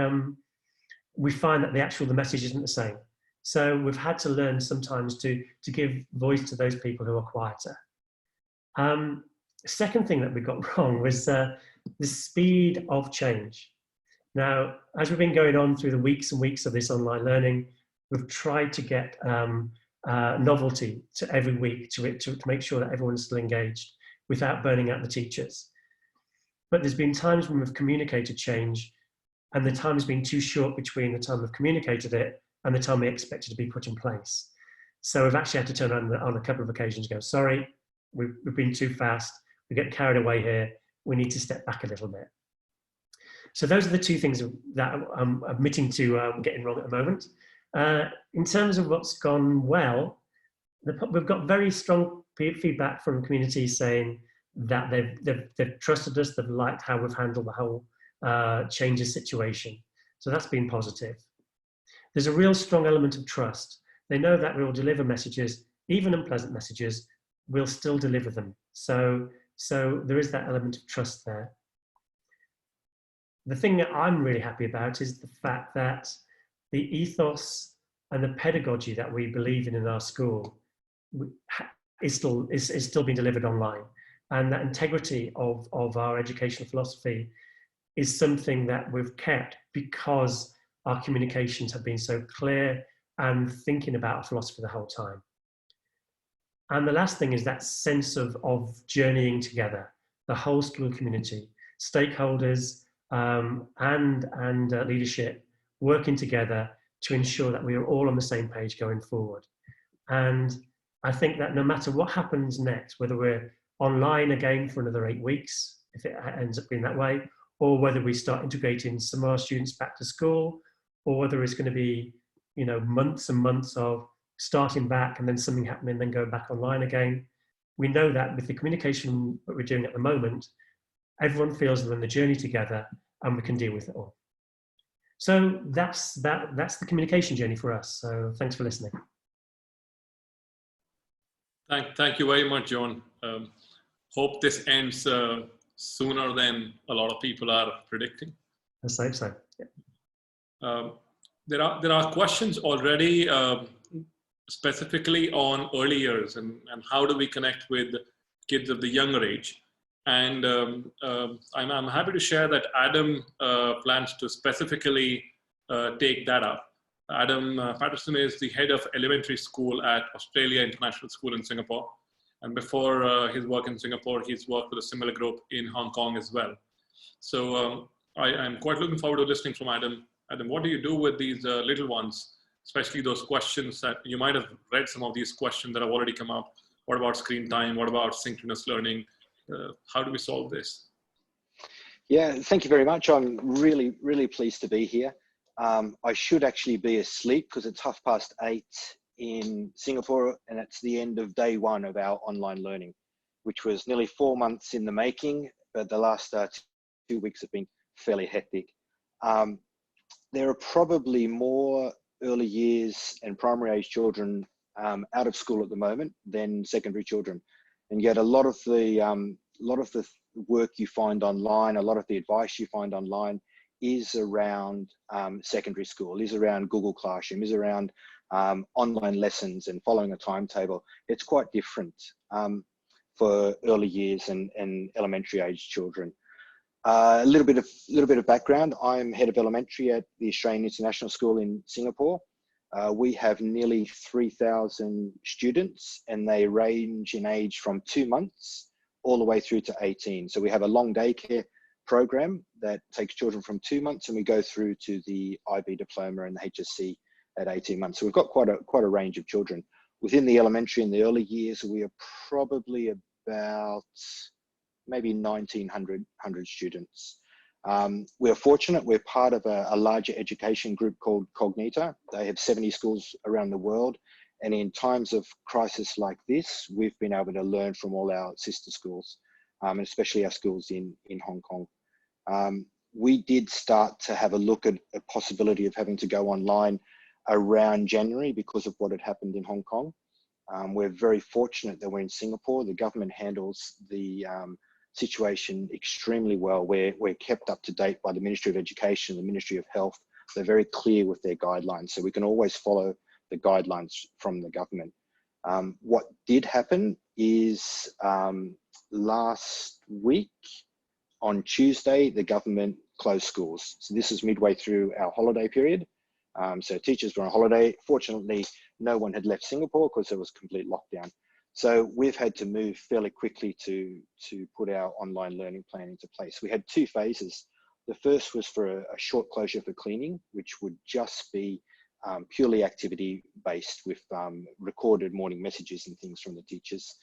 we find that the message isn't the same. So we've had to learn sometimes to give voice to those people who are quieter. Second thing that we got wrong was the speed of change. Now, as we've been going on through the weeks and weeks of this online learning, we've tried to get novelty to every week to make sure that everyone's still engaged without burning out the teachers. But there's been times when we've communicated change, and the time has been too short between the time we've communicated it and the time we expect it to be put in place. So we've actually had to turn around on a couple of occasions and go, sorry, we've been too fast, we're getting carried away here, we need to step back a little bit. So those are the two things that I'm admitting to getting wrong at the moment. In terms of what's gone well, we've got very strong feedback from the community saying that they've trusted us, they've liked how we've handled the whole changes situation. So that's been positive. There's a real strong element of trust. They know that we will deliver messages, even unpleasant messages, we'll still deliver them. So there is that element of trust there. The thing that I'm really happy about is the fact that the ethos and the pedagogy that we believe in our school is still being delivered online. And that integrity of our educational philosophy is something that we've kept because our communications have been so clear and thinking about philosophy the whole time. And the last thing is that sense of journeying together, the whole school community, stakeholders and leadership working together to ensure that we are all on the same page going forward. And I think that no matter what happens next, whether we're online again for another 8 weeks, if it ends up being that way, or whether we start integrating some of our students back to school, or whether it's going to be, months and months of starting back and then something happening, then going back online again. We know that with the communication that we're doing at the moment, everyone feels they're on the journey together and we can deal with it all. So that's the communication journey for us. So thanks for listening. Thank you very much, John. Hope this ends sooner than a lot of people are predicting. Let's hope so. Yeah. There are questions already specifically on early years and how do we connect with kids of the younger age. And I'm happy to share that Adam plans to specifically take that up. Adam Patterson is the head of elementary school at Australia International School in Singapore. And before his work in Singapore, he's worked with a similar group in Hong Kong as well. So I'm quite looking forward to listening from Adam. Adam, what do you do with these little ones, especially those questions that you might have read some of these questions that have already come up? What about screen time? What about synchronous learning? How do we solve this? Yeah, thank you very much. I'm really, really pleased to be here. I should actually be asleep because it's 8:30 in Singapore and it's the end of day one of our online learning, which was nearly 4 months in the making, but the last 2 weeks have been fairly hectic. There are probably more early years and primary age children out of school at the moment than secondary children. And yet a lot of the work you find online, a lot of the advice you find online is around secondary school, is around Google Classroom, is around online lessons and following a timetable. It's quite different for early years and elementary age children. A little bit of background. I'm head of elementary at the Australian International School in Singapore. We have nearly 3,000 students, and they range in age from 2 months all the way through to 18. So we have a long daycare program that takes children from 2 months, and we go through to the IB diploma and the HSC at 18 months. So we've got quite a range of children. Within the elementary and the early years, we are probably about maybe 1,900 students. We're fortunate, we're part of a larger education group called Cognita. They have 70 schools around the world. And in times of crisis like this, we've been able to learn from all our sister schools, and especially our schools in Hong Kong. We did start to have a look at a possibility of having to go online around January because of what had happened in Hong Kong. We're very fortunate that we're in Singapore. The government handles the situation extremely well. We're kept up to date by the Ministry of Education, the Ministry of Health. They're very clear with their guidelines, so we can always follow the guidelines from the government. What did happen is last week on Tuesday, the government closed schools. So this is midway through our holiday period. So teachers were on holiday. Fortunately, no one had left Singapore because there was complete lockdown. So we've had to move fairly quickly to put our online learning plan into place. We had 2 phases. The first was for a short closure for cleaning, which would just be purely activity based with recorded morning messages and things from the teachers.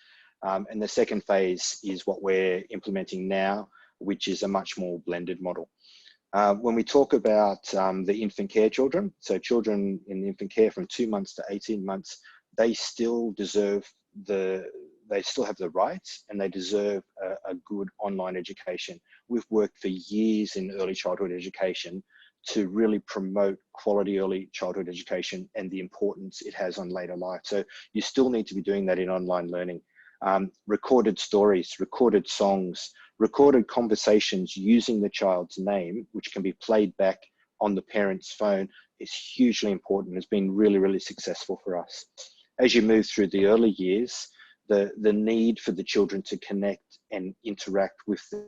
And the second phase is what we're implementing now, which is a much more blended model. When we talk about the infant care children, so children in infant care from 2 months to 18 months, they still deserve they still have the rights, and they deserve a good online education. We've worked for years in early childhood education to really promote quality early childhood education and the importance it has on later life. So you still need to be doing that in online learning. Recorded stories, recorded songs, recorded conversations using the child's name, which can be played back on the parent's phone, is hugely important. It's been really, really successful for us. As you move through the early years, the need for the children to connect and interact with their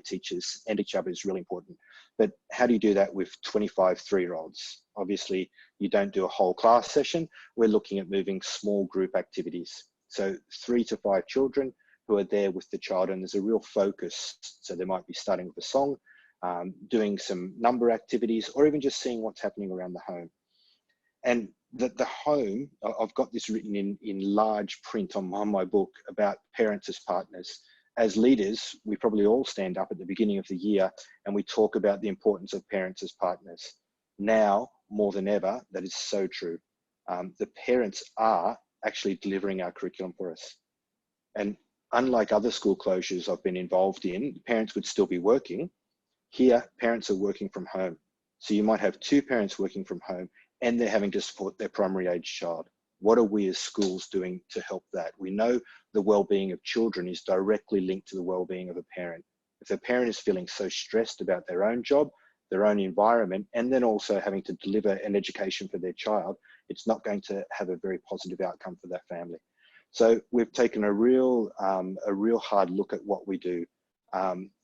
teachers and each other is really important. But how do you do that with 25 3-year-olds? Obviously, you don't do a whole class session. We're looking at moving small group activities. So 3 to 5 children who are there with the child, and there's a real focus. So they might be starting with a song, doing some number activities, or even just seeing what's happening around the home. And the home, I've got this written in large print on my book about parents as partners. As leaders, we probably all stand up at the beginning of the year and we talk about the importance of parents as partners. Now, more than ever, that is so true. The parents are actually delivering our curriculum for us. And unlike other school closures I've been involved in, parents would still be working. Here, parents are working from home. So you might have 2 parents working from home and they're having to support their primary age child. What are we as schools doing to help that? We know the well-being of children is directly linked to the well-being of a parent. If a parent is feeling so stressed about their own job, their own environment, and then also having to deliver an education for their child, it's not going to have a very positive outcome for that family. So we've taken a real hard look at what we do.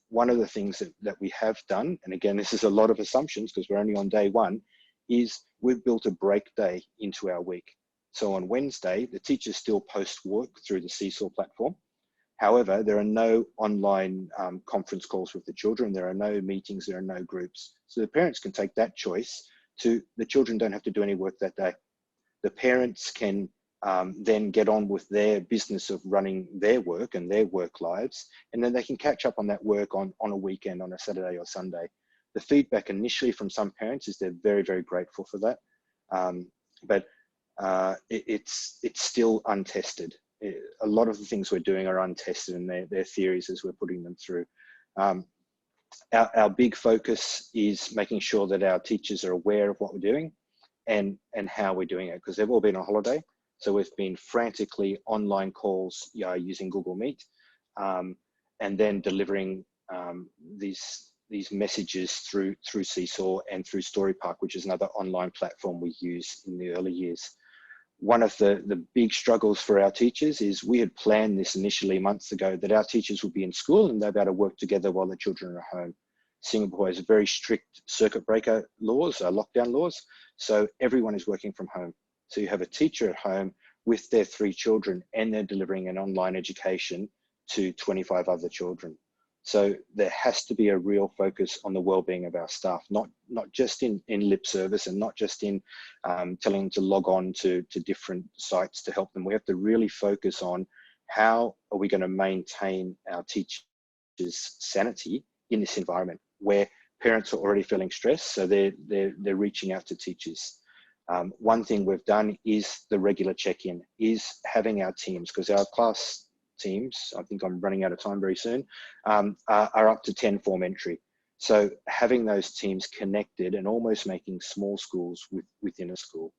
One of the things that we have done, and again, this is a lot of assumptions because we're only on day 1, is we've built a break day into our week. So on Wednesday, the teachers still post work through the Seesaw platform. However, there are no online conference calls with the children. There are no meetings, there are no groups. So the parents can take that choice to, the children don't have to do any work that day. The parents can then get on with their business of running their work and their work lives, and then they can catch up on that work on a weekend, on a Saturday or Sunday. The feedback initially from some parents is they're very, very grateful for that. But it's still untested. A lot of the things we're doing are untested and they're theories as we're putting them through. Our big focus is making sure that our teachers are aware of what we're doing and how we're doing it, because they've all been on holiday. So we've been frantically online calls using Google Meet, and then delivering these messages through Seesaw and through Story Park, which is another online platform we use in the early years. One of the big struggles for our teachers is we had planned this initially months ago that our teachers would be in school and they'd be able to work together while the children are at home. Singapore has very strict circuit breaker laws, lockdown laws. So everyone is working from home. So you have a teacher at home with their 3 children, and they're delivering an online education to 25 other children. So there has to be a real focus on the well-being of our staff, not just in lip service, and not just in telling them to log on to different sites to help them. We have to really focus on how are we going to maintain our teachers' sanity in this environment where parents are already feeling stressed, so they're reaching out to teachers. One thing we've done is the regular check-in, is having our teams, because our class teams, I think I'm running out of time very soon, are up to 10 form entry. So having those teams connected and almost making small schools within a school.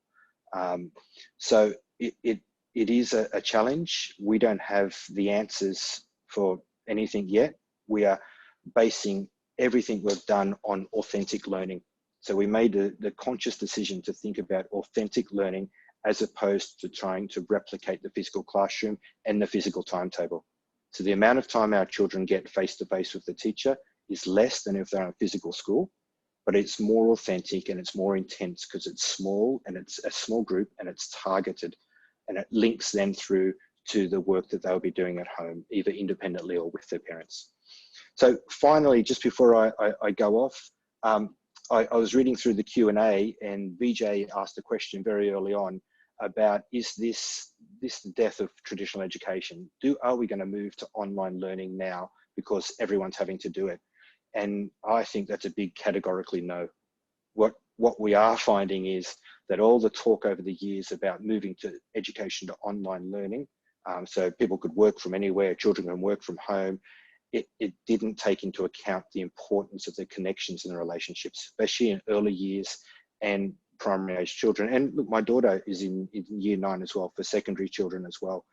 So it is a challenge. We don't have the answers for anything yet. We are basing everything we've done on authentic learning. So we made the conscious decision to think about authentic learning as opposed to trying to replicate the physical classroom and the physical timetable. So the amount of time our children get face-to-face with the teacher is less than if they're in a physical school, but it's more authentic and it's more intense because it's small and it's a small group and it's targeted, and it links them through to the work that they'll be doing at home, either independently or with their parents. So finally, just before I go off, I was reading through the Q&A, and Vijay asked a question very early on about, is this the death of traditional education? Are we going to move to online learning now because everyone's having to do it? And I think that's a big categorically no. What we are finding is that all the talk over the years about moving to education to online learning, so people could work from anywhere, children can work from home, it didn't take into account the importance of the connections and the relationships, especially in early years and primary age children. And look, my daughter is in year 9 as well, for secondary children as well.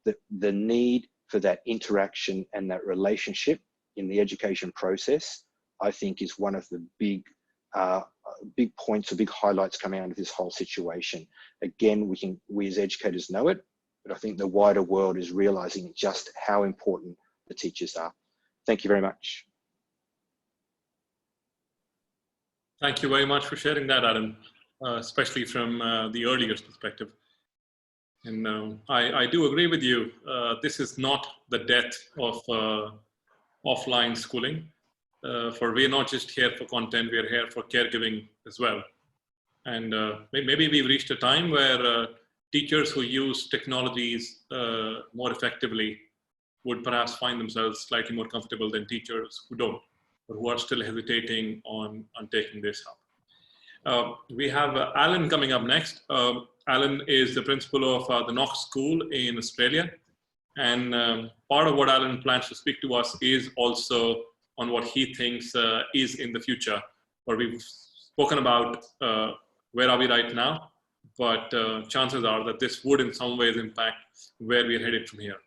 The need for that interaction and that relationship in the education process, I think, is one of the big points or big highlights coming out of this whole situation. Again, we as educators know it, but I think the wider world is realizing just how important the teachers are. Thank you very much. Thank you very much for sharing that, Adam, especially from the early years perspective. And I do agree with you. This is not the death of offline schooling. For we're not just here for content, we're here for caregiving as well. And maybe we've reached a time where teachers who use technologies more effectively would perhaps find themselves slightly more comfortable than teachers who don't, or who are still hesitating on taking this up. We have Alan coming up next. Alan is the principal of the Knox School in Australia. And part of what Alan plans to speak to us is also on what he thinks is in the future, where we've spoken about where are we right now, but chances are that this would in some ways impact where we are headed from here.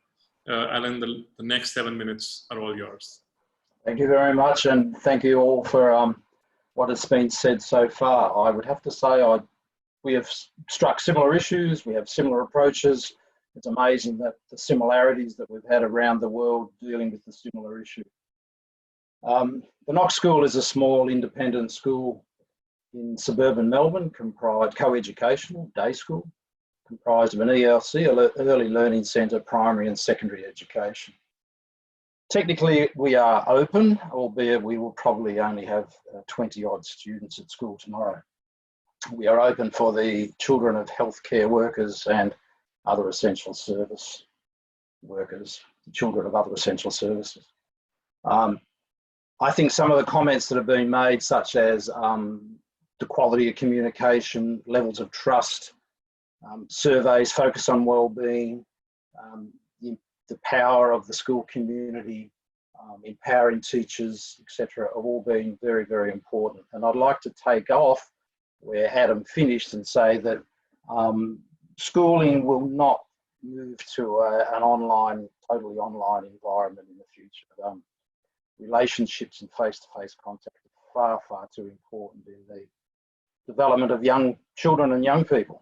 Alan, the next 7 minutes are all yours. Thank you very much, and thank you all for what has been said so far. I would have to say we have struck similar issues, we have similar approaches. It's amazing that the similarities that we've had around the world dealing with the similar issue. The Knox School is a small independent school in suburban Melbourne, co-educational, day school, comprised of an ELC, Early Learning Centre, primary and secondary education. Technically, we are open, albeit we will probably only have 20 odd students at school tomorrow. We are open for the children of healthcare workers and other essential service workers, the children of other essential services. I think some of the comments that have been made, such as the quality of communication, levels of trust, surveys focus on well-being, the power of the school community, empowering teachers, etc., have all been very, very important. And I'd like to take off where Adam finished and say that schooling will not move to an totally online environment in the future. Relationships and face-to-face contact are far, far too important in the development of young children and young people.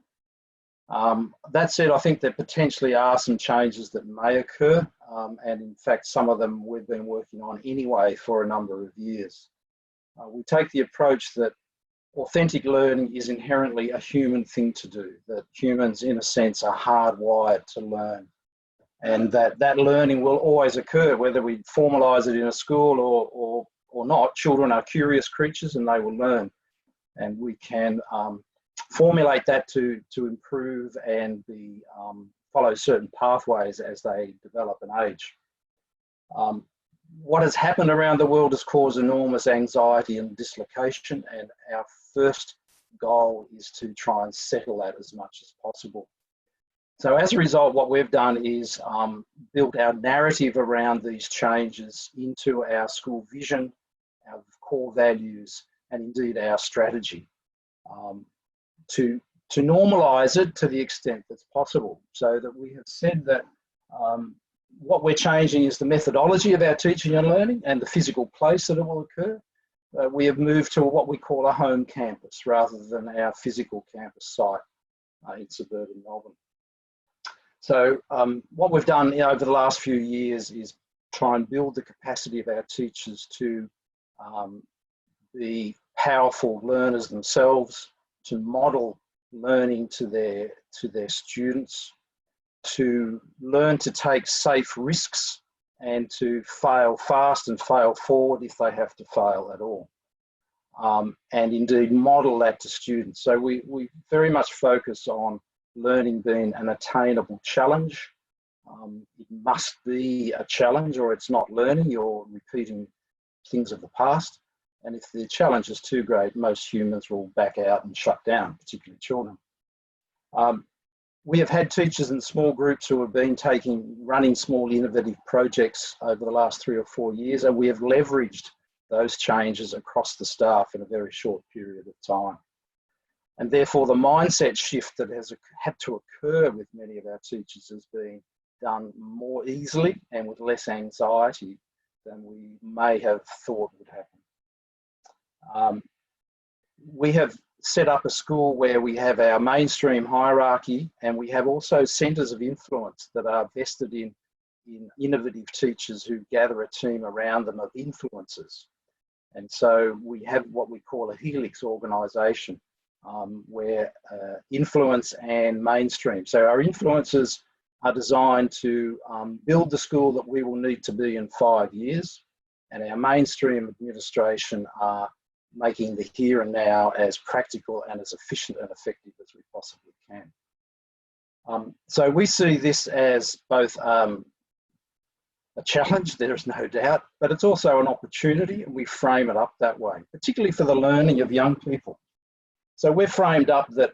That said, I think there potentially are some changes that may occur, and in fact, some of them we've been working on anyway for a number of years. We take the approach that authentic learning is inherently a human thing to do, that humans, in a sense, are hardwired to learn, and that learning will always occur, whether we formalise it in a school or not. Children are curious creatures and they will learn, and we can formulate that to improve and follow certain pathways as they develop and age. What has happened around the world has caused enormous anxiety and dislocation, and our first goal is to try and settle that as much as possible. So as a result, what we've done is built our narrative around these changes into our school vision, our core values, and indeed our strategy, to normalise it to the extent that's possible, so that we have said that what we're changing is the methodology of our teaching and learning and the physical place that it will occur. We have moved to what we call a home campus rather than our physical campus site in suburban Melbourne. So what we've done over the last few years is try and build the capacity of our teachers to be powerful learners themselves, to model learning to their students, to learn to take safe risks and to fail fast and fail forward if they have to fail at all. And indeed model that to students. So we very much focus on learning being an attainable challenge. It must be a challenge or it's not learning, you're repeating things of the past. And if the challenge is too great, most humans will back out and shut down, particularly children. We have had teachers in small groups who have been running small innovative projects over the last 3 or 4 years, and we have leveraged those changes across the staff in a very short period of time. And therefore the mindset shift that has had to occur with many of our teachers has been done more easily and with less anxiety than we may have thought would happen. We have set up a school where we have our mainstream hierarchy, and we have also centres of influence that are vested in innovative teachers who gather a team around them of influencers. And so we have what we call a helix organisation, where influence and mainstream. So our influencers are designed to build the school that we will need to be in 5 years, and our mainstream administration are making the here and now as practical and as efficient and effective as we possibly can. So we see this as both a challenge, there is no doubt, but it's also an opportunity, and we frame it up that way, particularly for the learning of young people. So we're framed up that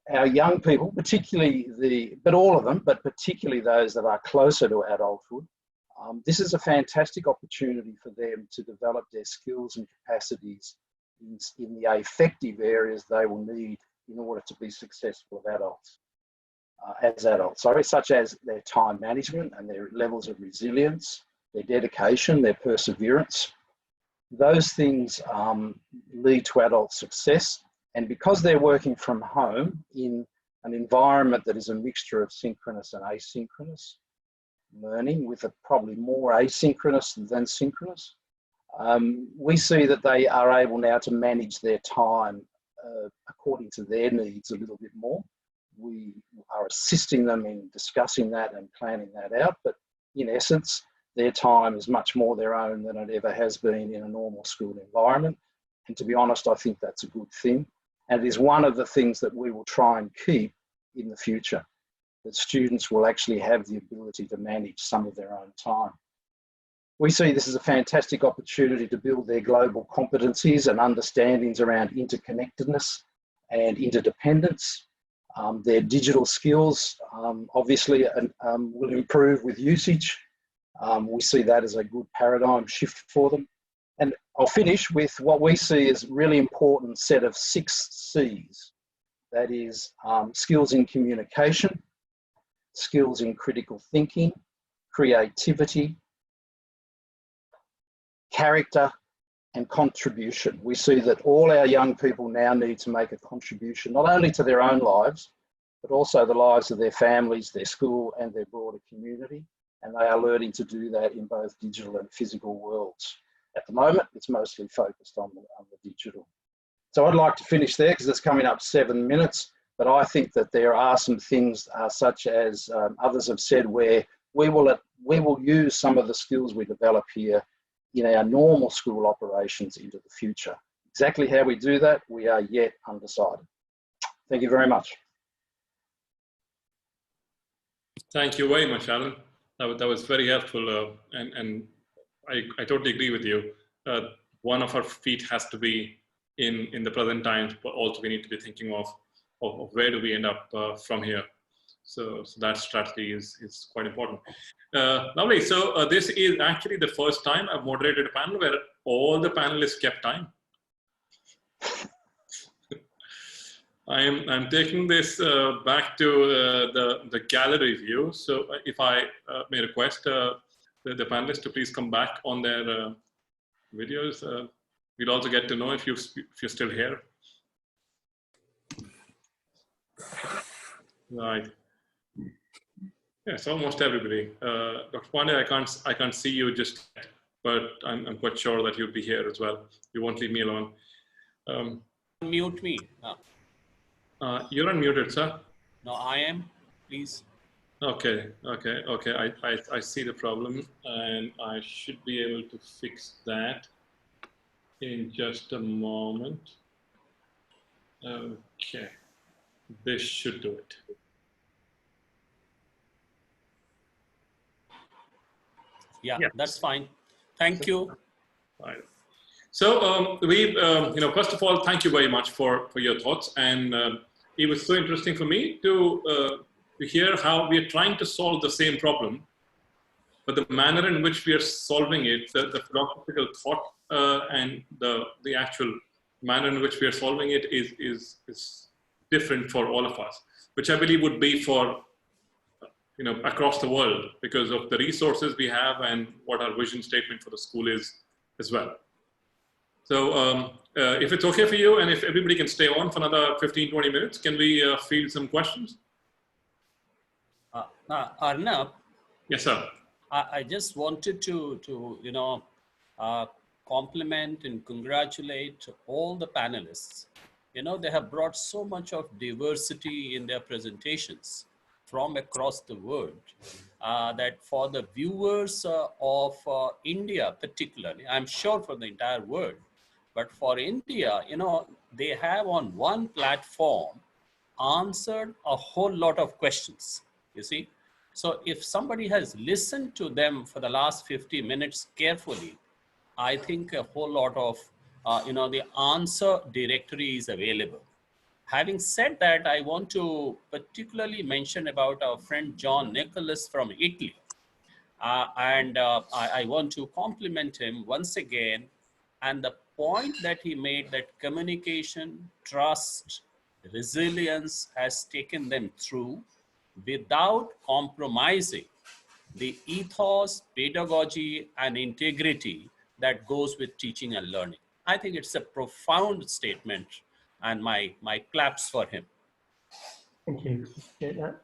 our young people, particularly but all of them, but particularly those that are closer to adulthood, this is a fantastic opportunity for them to develop their skills and capacities in the affective areas they will need in order to be successful as adults, such as their time management and their levels of resilience, their dedication, their perseverance. Those things lead to adult success. And because they're working from home in an environment that is a mixture of synchronous and asynchronous learning, with probably more asynchronous than synchronous, we see that they are able now to manage their time according to their needs a little bit more. We are assisting them in discussing that and planning that out, but in essence, their time is much more their own than it ever has been in a normal school environment. And to be honest, I think that's a good thing. And it is one of the things that we will try and keep in the future, that students will actually have the ability to manage some of their own time. We see this as a fantastic opportunity to build their global competencies and understandings around interconnectedness and interdependence. Their digital skills obviously will improve with usage. We see that as a good paradigm shift for them. And I'll finish with what we see as really important set of 6 C's. That is skills in communication, skills in critical thinking, creativity, character, and contribution. We see that all our young people now need to make a contribution, not only to their own lives, but also the lives of their families, their school, and their broader community. And they are learning to do that in both digital and physical worlds. At the moment, it's mostly focused on the digital. So I'd like to finish there because it's coming up 7 minutes, but I think that there are some things such as others have said where we will use some of the skills we develop here in our normal school operations into the future. Exactly how we do that, we are yet undecided. Thank you very much. Thank you very much, Alan. That was very helpful, and I totally agree with you. One of our feet has to be in the present times, but also we need to be thinking of where do we end up from here. So that strategy is quite important. Lovely. So this is actually the first time I've moderated a panel where all the panelists kept time. I'm taking this back to the gallery view. So if I may request the panelists to please come back on their videos. We'll also get to know if you're still here. Right. Yes, almost everybody. Dr. Pandey, I can't see you just yet, but I'm quite sure that you'll be here as well. You won't leave me alone. Mute me. You're unmuted, sir. No, I am. Please. Okay. I see the problem, and I should be able to fix that in just a moment. Okay, this should do it. Yeah, that's fine. Thank you. Right. So first of all, thank you very much for your thoughts, and it was so interesting for me to hear how we are trying to solve the same problem, but the manner in which we are solving it, the philosophical thought and the actual manner in which we are solving it is different for all of us, which I believe would be for across the world because of the resources we have and what our vision statement for the school is as well. So if it's okay for you and if everybody can stay on for another 15-20 minutes, can we field some questions? Arnab? Yes, sir. I just wanted to compliment and congratulate all the panelists. They have brought so much of diversity in their presentations from across the world that for the viewers of India particularly, I'm sure for the entire world, but for India, they have on one platform answered a whole lot of questions, you see. So if somebody has listened to them for the last 50 minutes carefully, I think a whole lot of, the answer directory is available. Having said that, I want to particularly mention about our friend John Nicholas from Italy. I want to compliment him once again. And the point that he made, that communication, trust, resilience has taken them through without compromising the ethos, pedagogy, and integrity that goes with teaching and learning. I think it's a profound statement, and my claps for him. Thank you. Appreciate that.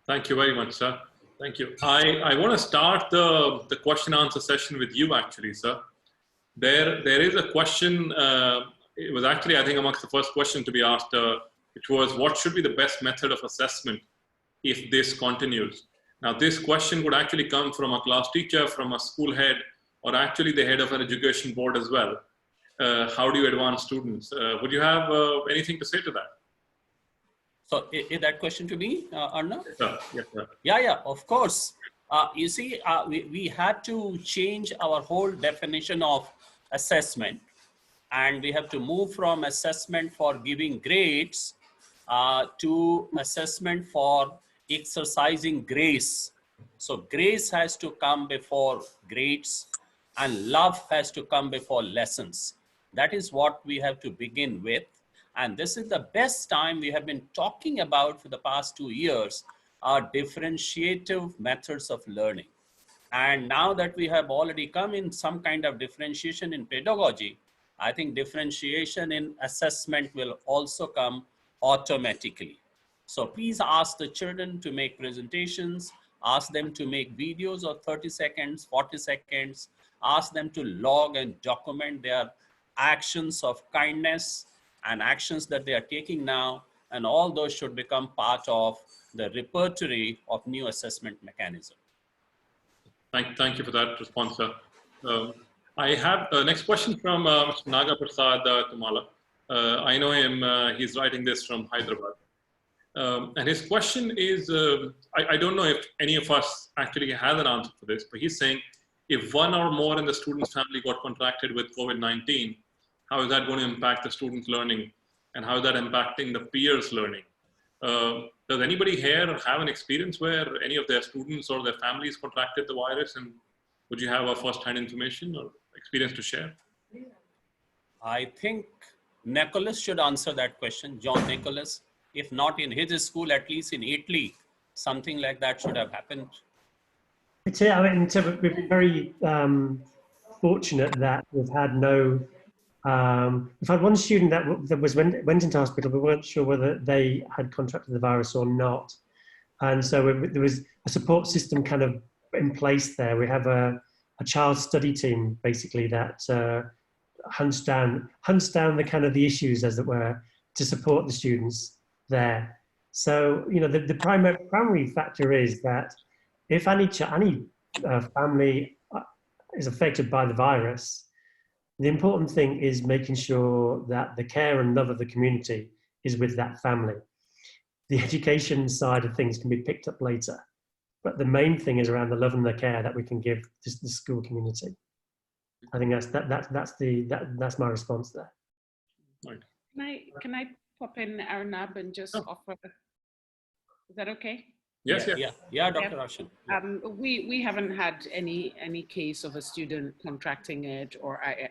Thank you very much, sir. Thank you. I want to start the question answer session with you, actually, sir. There is a question. It was actually, I think, amongst the first question to be asked, which was, what should be the best method of assessment if this continues? Now, this question would actually come from a class teacher, from a school head, or actually the head of an education board as well. How do you advance students? Would you have anything to say to that? So is that question to me, Arna? Yes, sir. Yeah, of course. You see, we had to change our whole definition of assessment, and we have to move from assessment for giving grades to assessment for exercising grace. So grace has to come before grades, and love has to come before lessons. That is what we have to begin with. And this is the best time we have been talking about for the past 2 years, our differentiative methods of learning. And now that we have already come in some kind of differentiation in pedagogy, I think differentiation in assessment will also come automatically. So please ask the children to make presentations, ask them to make videos of 30 seconds, 40 seconds, ask them to log and document their actions of kindness and actions that they are taking now, and all those should become part of the repertory of new assessment mechanism. Thank you for that response, sir. I have next question from Mr. Naga Prasad Tumala. I know him, he's writing this from Hyderabad. And his question is, I don't know if any of us actually has an answer for this, but he's saying, if one or more in the student's family got contracted with COVID-19, how is that going to impact the student's learning? And how is that impacting the peers' learning? Does anybody here have an experience where any of their students or their families contracted the virus? And would you have a first-hand information or experience to share? I think Nicholas should answer that question, John Nicholas. If not in his school, at least in Italy, something like that should have happened. I mean, so we've been very fortunate that we've had no. We've had one student that went into hospital. We weren't sure whether they had contracted the virus or not, and so there was a support system kind of in place there. We have a child study team basically that hunts down the kind of the issues, as it were, to support the students there. So the primary factor is that if any family is affected by the virus, the important thing is making sure that the care and love of the community is with that family. The education side of things can be picked up later, but the main thing is around the love and the care that we can give to the school community. I think that's my response there. Right. Can I pop in, Arnab, and just offer? Is that okay? Yes, yeah, Dr. Ashen. We haven't had any case of a student contracting it,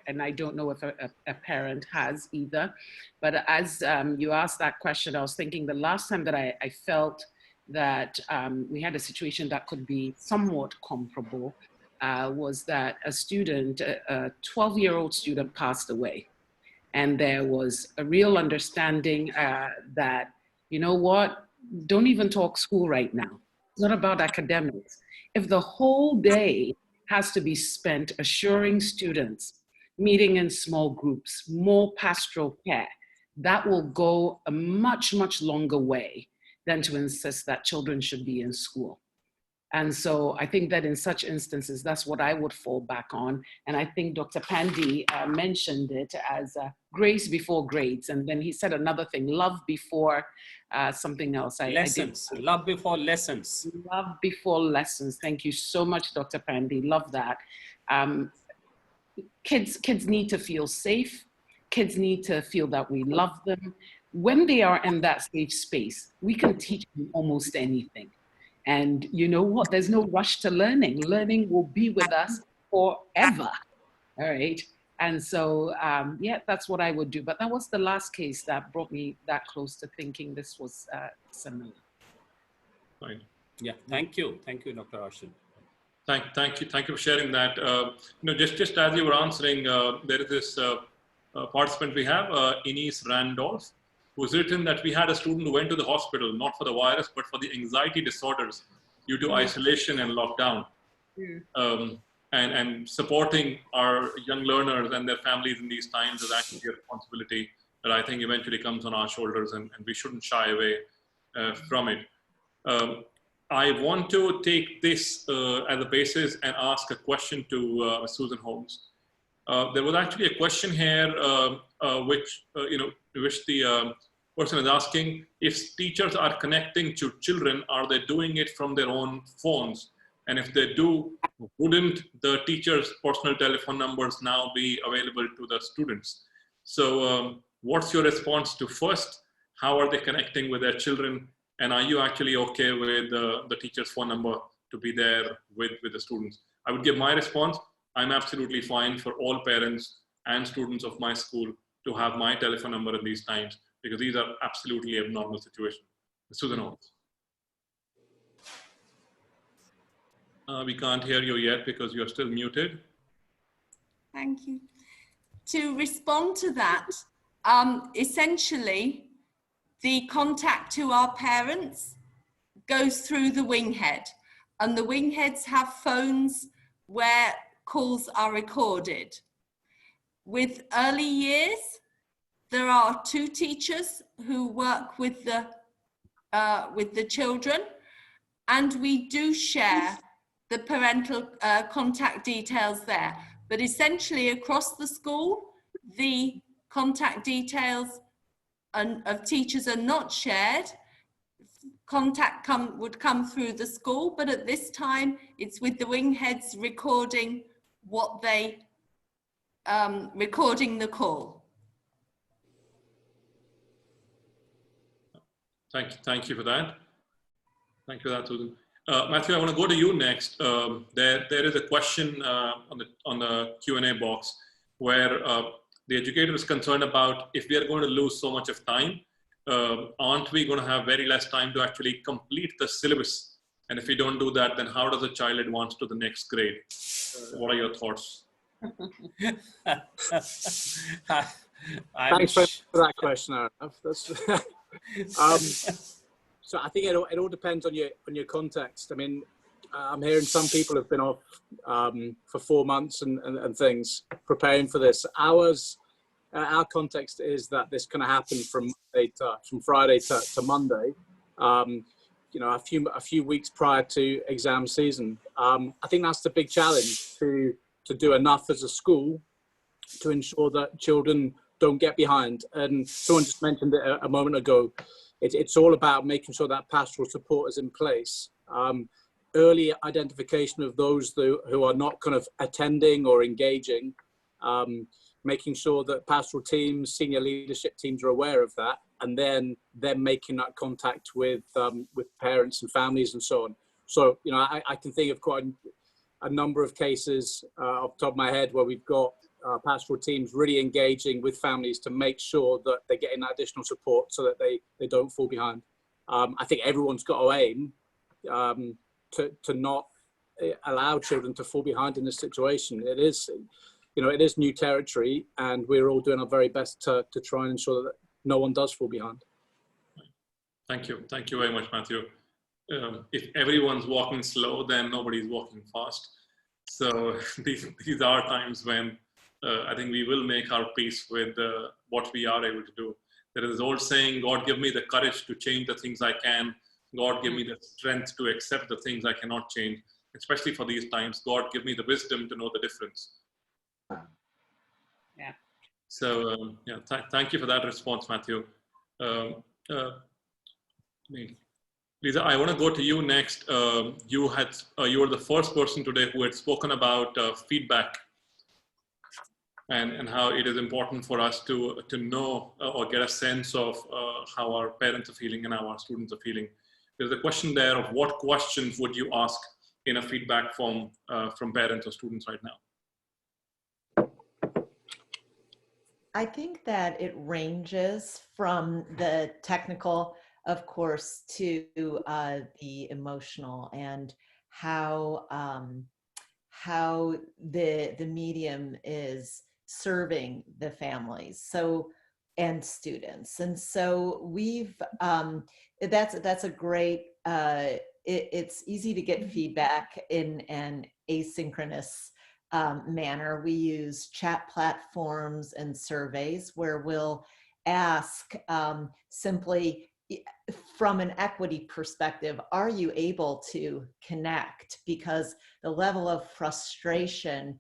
and I don't know if a parent has either. But as you asked that question, I was thinking the last time that I felt that we had a situation that could be somewhat comparable was that a student, a 12-year-old student, passed away. And there was a real understanding that, you know what, don't even talk school right now. It's not about academics. If the whole day has to be spent assuring students, meeting in small groups, more pastoral care, that will go a much, much longer way than to insist that children should be in school. And so I think that in such instances, that's what I would fall back on. And I think Dr. Pandey mentioned it as grace before grades. And then he said another thing, love before something else. Lessons, love before lessons. Love before lessons. Thank you so much, Dr. Pandey. Love that. Kids need to feel safe. Kids need to feel that we love them. When they are in that safe space, we can teach them almost anything. And you know what? There's no rush to learning. Learning will be with us forever. All right. And so, yeah, that's what I would do. But that was the last case that brought me that close to thinking this was similar. Fine. Yeah. Thank you. Thank you, Dr. Ashen. Thank you for sharing that. Just as you were answering, there is this participant we have, Ines Randolph, who's written that we had a student who went to the hospital, not for the virus, but for the anxiety disorders due to isolation and lockdown. And supporting our young learners and their families in these times is actually a responsibility that I think eventually comes on our shoulders, and we shouldn't shy away from it. I want to take this as a basis and ask a question to Susan Holmes. There was actually a question here which the person is asking, if teachers are connecting to children, are they doing it from their own phones? And if they do, wouldn't the teachers' personal telephone numbers now be available to the students? So what's your response to first, how are they connecting with their children? And are you actually okay with the teacher's phone number to be there with the students? I would give my response. I'm absolutely fine for all parents and students of my school to have my telephone number at these times, because these are absolutely abnormal situations. Susan Holmes. We can't hear you yet because you're still muted. Thank you. To respond to that, essentially, the contact to our parents goes through the wing head, and the wing heads have phones where calls are recorded. With early years, there are 2 teachers who work with the children, and we do share the parental contact details there. But essentially across the school, the contact details of teachers are not shared. Contact would come through the school, but at this time it's with the wing heads recording what they, recording the call. Thank you for that. Thank you for that, Susan. Matthew, I want to go to you next. There is a question on the Q&A box where the educator is concerned about if we are going to lose so much of time, aren't we going to have very less time to actually complete the syllabus? And if we don't do that, then how does a child advance to the next grade? What are your thoughts? Thanks for that question, Arnav. So I think it all depends on your context. I mean, I'm hearing some people have been off for 4 months and things preparing for this. Our context is that this can happen from Friday to Monday. You know, a few weeks prior to exam season. I think that's the big challenge, to do enough as a school to ensure that children don't get behind. And someone just mentioned it a moment ago. It's all about making sure that pastoral support is in place. Early identification of those who are not kind of attending or engaging, making sure that pastoral teams, senior leadership teams are aware of that, and then making that contact with parents and families and so on. So, you know, I can think of quite a number of cases off the top of my head where we've got pastoral teams really engaging with families to make sure that they're getting that additional support so that they don't fall behind. I think everyone's got to aim to not allow children to fall behind in this situation. It is, you know, it is new territory, and we're all doing our very best to try and ensure that no one does fall behind. Thank you very much, Matthew. If everyone's walking slow, then nobody's walking fast. So these are times when I think we will make our peace with what we are able to do. There is this old saying, God give me the courage to change the things I can. God give me the strength to accept the things I cannot change. Especially for these times, God give me the wisdom to know the difference. Yeah. So yeah, thank you for that response, Matthew. Lisa, I want to go to you next. You were the first person today who had spoken about feedback and how it is important for us to know or get a sense of how our parents are feeling and how our students are feeling. There's a question there of what questions would you ask in a feedback form from parents or students right now? I think that it ranges from the technical, of course, to the emotional, and how the medium is serving the families and students. And so we've that's a great it's easy to get feedback in an asynchronous manner. We use chat platforms and surveys where we'll ask simply, from an equity perspective, are you able to connect? Because the level of frustration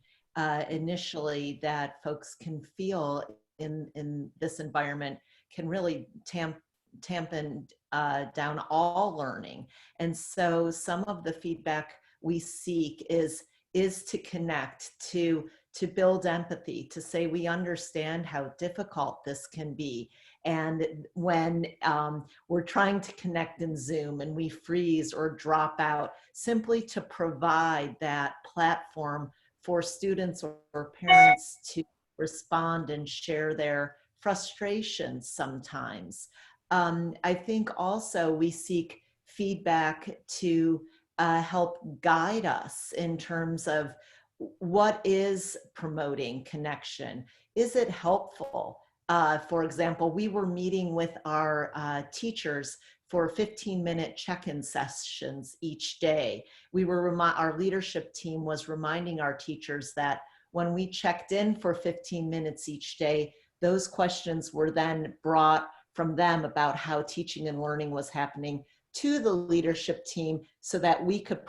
initially that folks can feel in this environment can really dampen down all learning. And so some of the feedback we seek is to connect, to build empathy, to say we understand how difficult this can be. And when we're trying to connect in Zoom and we freeze or drop out, simply to provide that platform for students or parents to respond and share their frustrations sometimes. I think also we seek feedback to help guide us in terms of what is promoting connection. Is it helpful? For example, we were meeting with our teachers for 15-minute check-in sessions each day. Our leadership team was reminding our teachers that when we checked in for 15 minutes each day, those questions were then brought from them about how teaching and learning was happening to the leadership team so that we could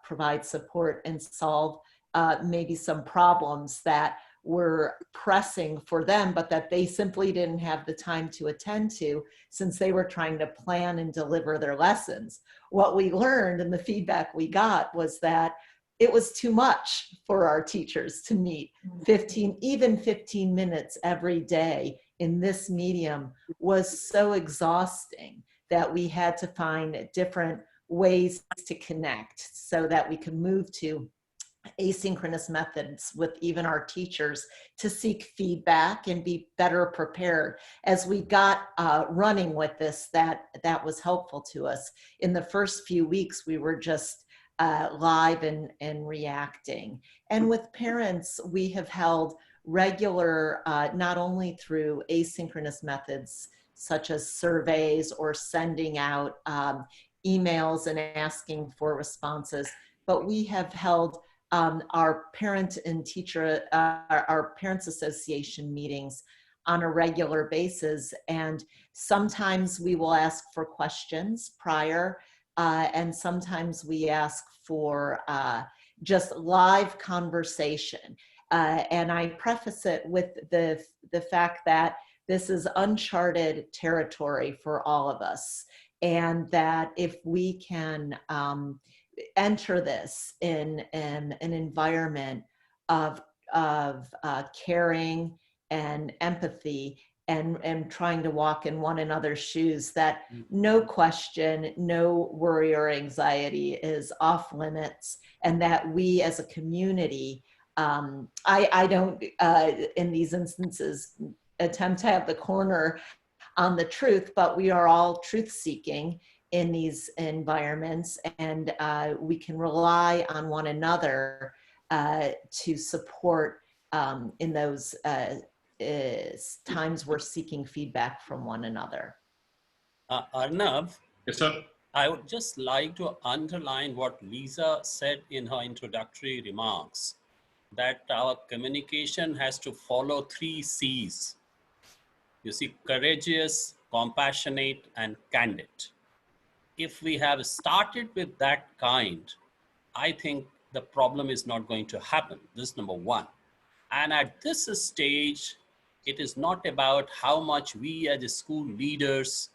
provide support and solve maybe some problems that were pressing for them, but that they simply didn't have the time to attend to since they were trying to plan and deliver their lessons. What we learned and the feedback we got was that it was too much for our teachers to meet. 15 minutes every day in this medium was so exhausting that we had to find different ways to connect so that we could move to asynchronous methods with even our teachers to seek feedback and be better prepared. As we got running with this, that was helpful to us. In the first few weeks, we were just live and reacting. And with parents, we have held regular, not only through asynchronous methods such as surveys or sending out emails and asking for responses, but we have held our parent and teacher, our Parents Association meetings on a regular basis. And sometimes we will ask for questions prior, and sometimes we ask for just live conversation. And I preface it with the fact that this is uncharted territory for all of us, and that if we can enter this in an environment of caring and empathy and trying to walk in one another's shoes, that no question, no worry or anxiety is off limits, and that we as a community, I don't in these instances attempt to have the corner on the truth, but we are all truth seeking in these environments, and we can rely on one another to support in those times we're seeking feedback from one another. Arnav, Yes, sir. I would just like to underline what Lisa said in her introductory remarks, that our communication has to follow 3 C's. You see, courageous, compassionate, and candid. If we have started with that kind, I think the problem is not going to happen. This is number 1. And at this stage, it is not about how much we as school leaders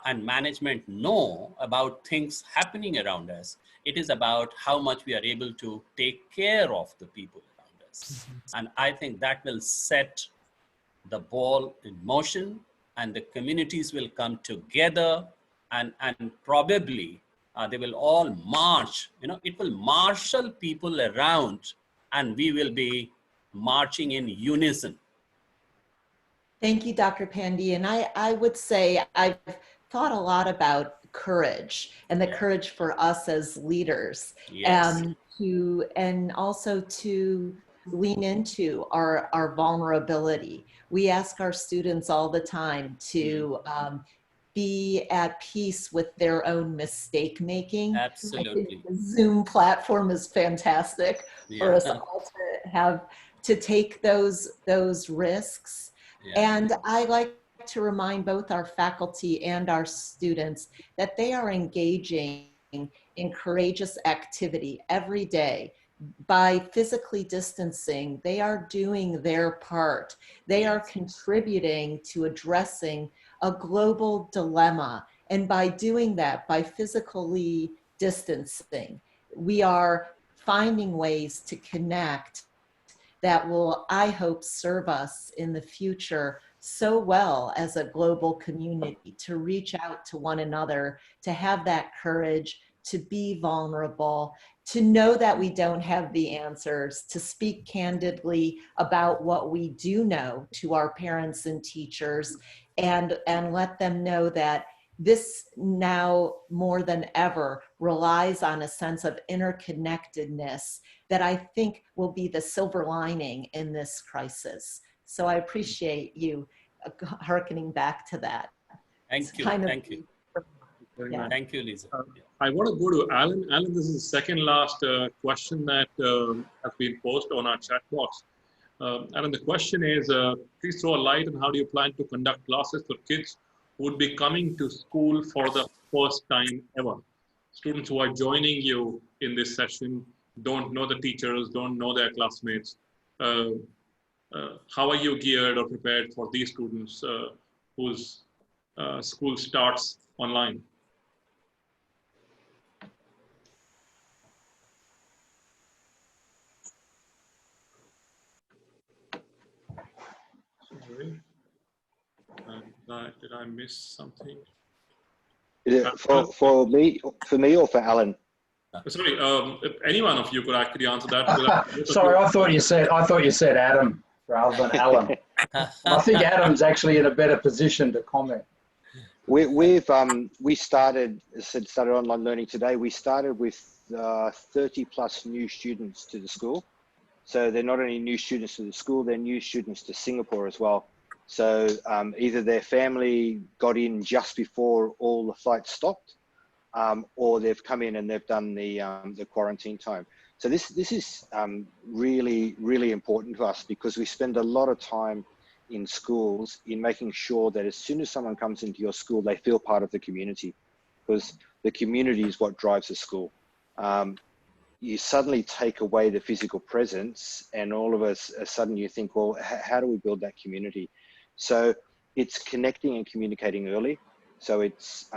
and management know about things happening around us. It is about how much we are able to take care of the people around us. And I think that will set the ball in motion, and the communities will come together, and probably they will all march. You know, it will marshal people around, and we will be marching in unison. Thank you, Dr. Pandey. And I would say I've thought a lot about courage and the courage for us as leaders, Yes. and also to lean into our vulnerability. We ask our students all the time to be at peace with their own mistake making. Absolutely. I think the Zoom platform is fantastic for us all to have to take those risks. Yeah. And I like to remind both our faculty and our students that they are engaging in courageous activity every day. By physically distancing, they are doing their part. They are contributing to addressing a global dilemma. And by doing that, by physically distancing, we are finding ways to connect that will, I hope, serve us in the future so well as a global community, to reach out to one another, to have that courage, to be vulnerable, to know that we don't have the answers, to speak candidly about what we do know to our parents and teachers, and let them know that this now more than ever relies on a sense of interconnectedness that I think will be the silver lining in this crisis. So I appreciate you hearkening back to that. Thank you. Kind of- Thank you. Yeah. Thank you, Lisa. I want to go to Alan. Alan, this is the second last question that has been posted on our chat box. Alan, the question is, please throw a light on how do you plan to conduct classes for kids who would be coming to school for the first time ever? Students who are joining you in this session don't know the teachers, don't know their classmates. How are you geared or prepared for these students whose school starts online? Sorry. Did I miss something? Is it for me or for Alan? Sorry, if any one of you could actually answer that. Sorry, I thought you said Adam rather than Alan. I think Adam's actually in a better position to comment. We started online learning today. We started with 30 plus new students to the school. So they're not only new students to the school, they're new students to Singapore as well. So either their family got in just before all the flights stopped, or they've come in and they've done the quarantine time. So this is really, really important to us because we spend a lot of time in schools in making sure that as soon as someone comes into your school, they feel part of the community, because the community is what drives the school. You suddenly take away the physical presence and all of us, suddenly you think, well, how do we build that community? So it's connecting and communicating early. So it's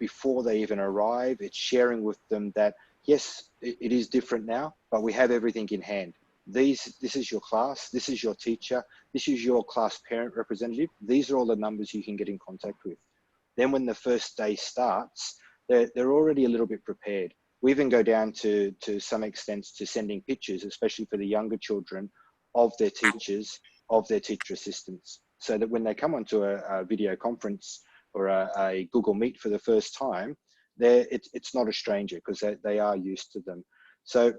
before they even arrive, it's sharing with them that, yes, it is different now, but we have everything in hand. This is your class, this is your teacher, this is your class parent representative. These are all the numbers you can get in contact with. Then when the first day starts, they're already a little bit prepared. We even go down to some extent to sending pictures, especially for the younger children, of their teachers, of their teacher assistants, so that when they come onto a video conference or a Google Meet for the first time, it's not a stranger because they are used to them. So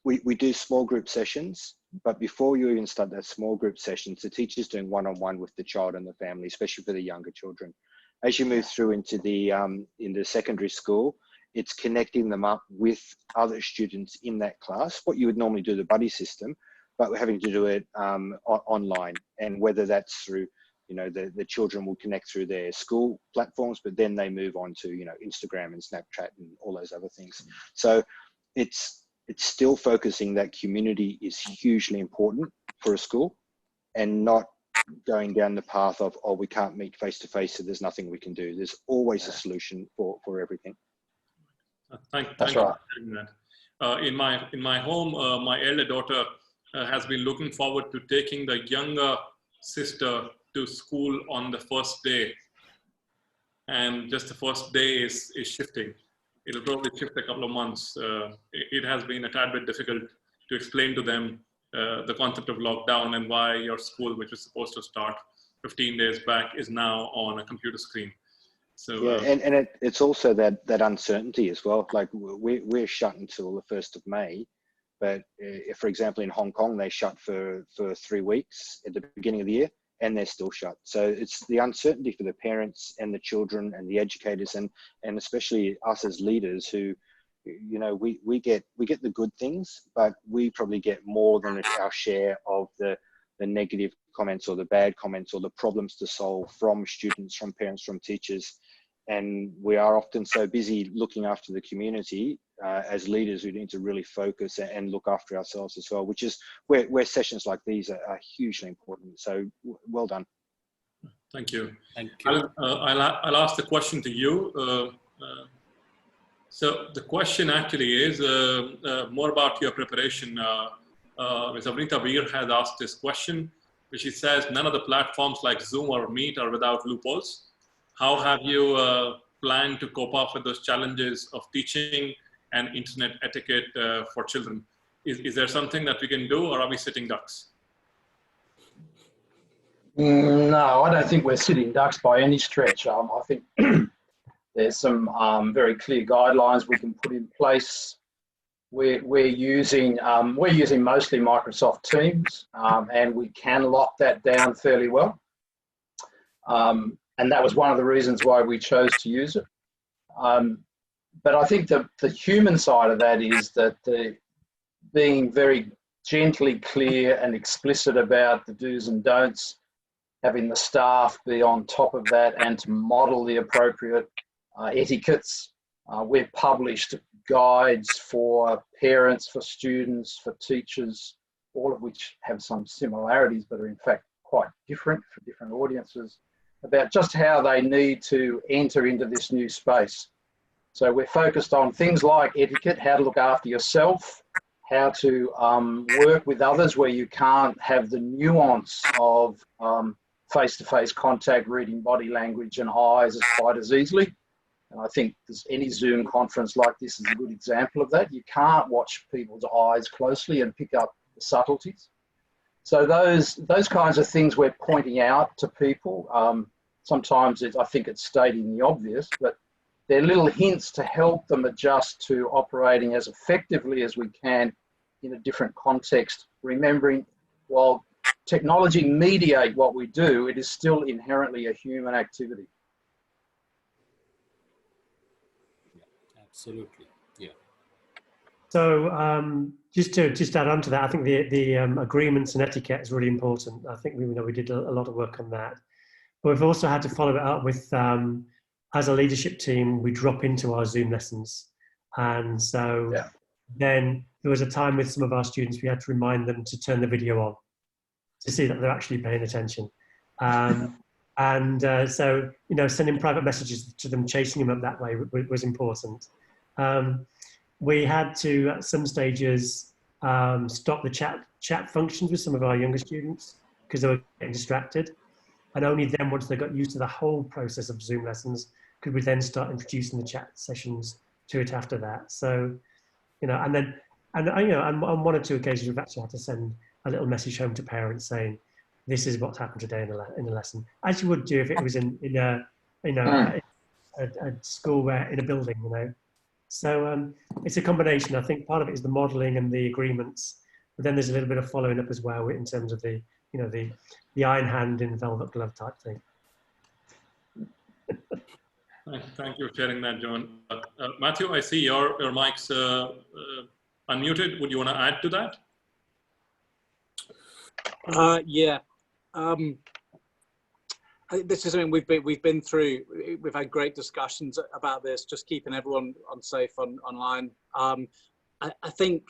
we do small group sessions, but before you even start that small group sessions, the teacher's doing one-on-one with the child and the family, especially for the younger children. As you move through into the secondary school, it's connecting them up with other students in that class, what you would normally do the buddy system, but we're having to do it online. And whether that's through, the children will connect through their school platforms, but then they move on to, Instagram and Snapchat and all those other things. So it's still focusing that community is hugely important for a school, and not going down the path of, oh, we can't meet face to face, so there's nothing we can do. There's always a solution for everything. Thank That's you right. for sharing that. In my home, my elder daughter has been looking forward to taking the younger sister to school on the first day, and just the first day is shifting. It'll probably shift a couple of months. It has been a tad bit difficult to explain to them the concept of lockdown and why your school, which was supposed to start 15 days back, is now on a computer screen. So, yeah, and it's also that uncertainty as well. Like we're shut until the 1st of May, but if, for example, in Hong Kong, they shut for 3 weeks at the beginning of the year, and they're still shut. So it's the uncertainty for the parents and the children and the educators, and especially us as leaders who, we get the good things, but we probably get more than our share of the negative comments or the bad comments or the problems to solve from students, from parents, from teachers. And we are often so busy looking after the community. As leaders, we need to really focus and look after ourselves as well, which is where sessions like these are hugely important. So well done. Thank you. Thank you. I'll ask the question to you. So the question actually is more about your preparation. Ms. Avnita Veer has asked this question, which she says, none of the platforms like Zoom or Meet are without loopholes. How have you planned to cope up with those challenges of teaching and internet etiquette for children? Is there something that we can do, or are we sitting ducks? No, I don't think we're sitting ducks by any stretch. I think there's some very clear guidelines we can put in place. We're using mostly Microsoft Teams, and we can lock that down fairly well. And that was one of the reasons why we chose to use it. But I think the human side of that is that being very gently clear and explicit about the do's and don'ts, having the staff be on top of that and to model the appropriate etiquettes. We've published guides for parents, for students, for teachers, all of which have some similarities but are in fact quite different for different audiences, about just how they need to enter into this new space. So we're focused on things like etiquette, how to look after yourself, how to work with others where you can't have the nuance of face-to-face contact, reading body language and eyes quite as easily. And I think any Zoom conference like this is a good example of that. You can't watch people's eyes closely and pick up the subtleties. So those kinds of things we're pointing out to people. Sometimes I think it's stating the obvious, but they're little hints to help them adjust to operating as effectively as we can in a different context, remembering while technology mediate what we do, it is still inherently a human activity. Yeah, absolutely. Yeah. So just to add on to that, I think the agreements and etiquette is really important. I think we did a lot of work on that, but we've also had to follow it up with as a leadership team, we drop into our Zoom lessons, and so then there was a time with some of our students we had to remind them to turn the video on to see that they're actually paying attention. So, sending private messages to them, chasing them up that way was important. We had to, at some stages, stop the chat functions with some of our younger students because they were getting distracted. And only then, once they got used to the whole process of Zoom lessons, could we then start introducing the chat sessions to it after that. So, and on one or two occasions, we've actually had to send a little message home to parents saying, "This is what's happened today in the lesson," as you would do if it was in a school where in a building, So it's a combination. I think part of it is the modelling and the agreements, but then there's a little bit of following up as well in terms of the iron hand in velvet glove type thing. Thank you for sharing that, John. Matthew, I see your mic's unmuted. Would you want to add to that? Yeah. This is something we've been through. We've had great discussions about this, just keeping everyone safe online. I think,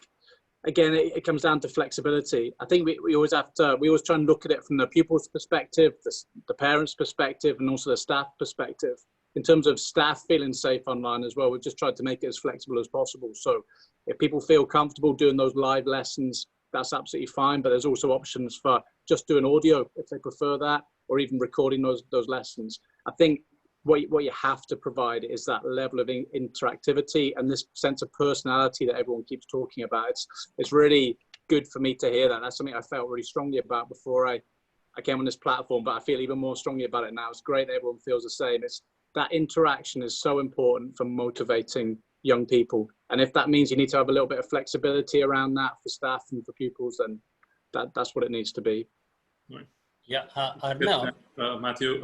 again, it comes down to flexibility. I think we always try and look at it from the pupil's perspective, the parents' perspective, and also the staff perspective. In terms of staff feeling safe online as well, we've just tried to make it as flexible as possible. So if people feel comfortable doing those live lessons, that's absolutely fine. But there's also options for just doing audio if they prefer that, or even recording those lessons. I think what you have to provide is that level of interactivity and this sense of personality that everyone keeps talking about. It's really good for me to hear that. That's something I felt really strongly about before I came on this platform, but I feel even more strongly about it now. It's great that everyone feels the same. That interaction is so important for motivating young people. And if that means you need to have a little bit of flexibility around that for staff and for pupils, then that's what it needs to be. Right. Yeah, Matthew,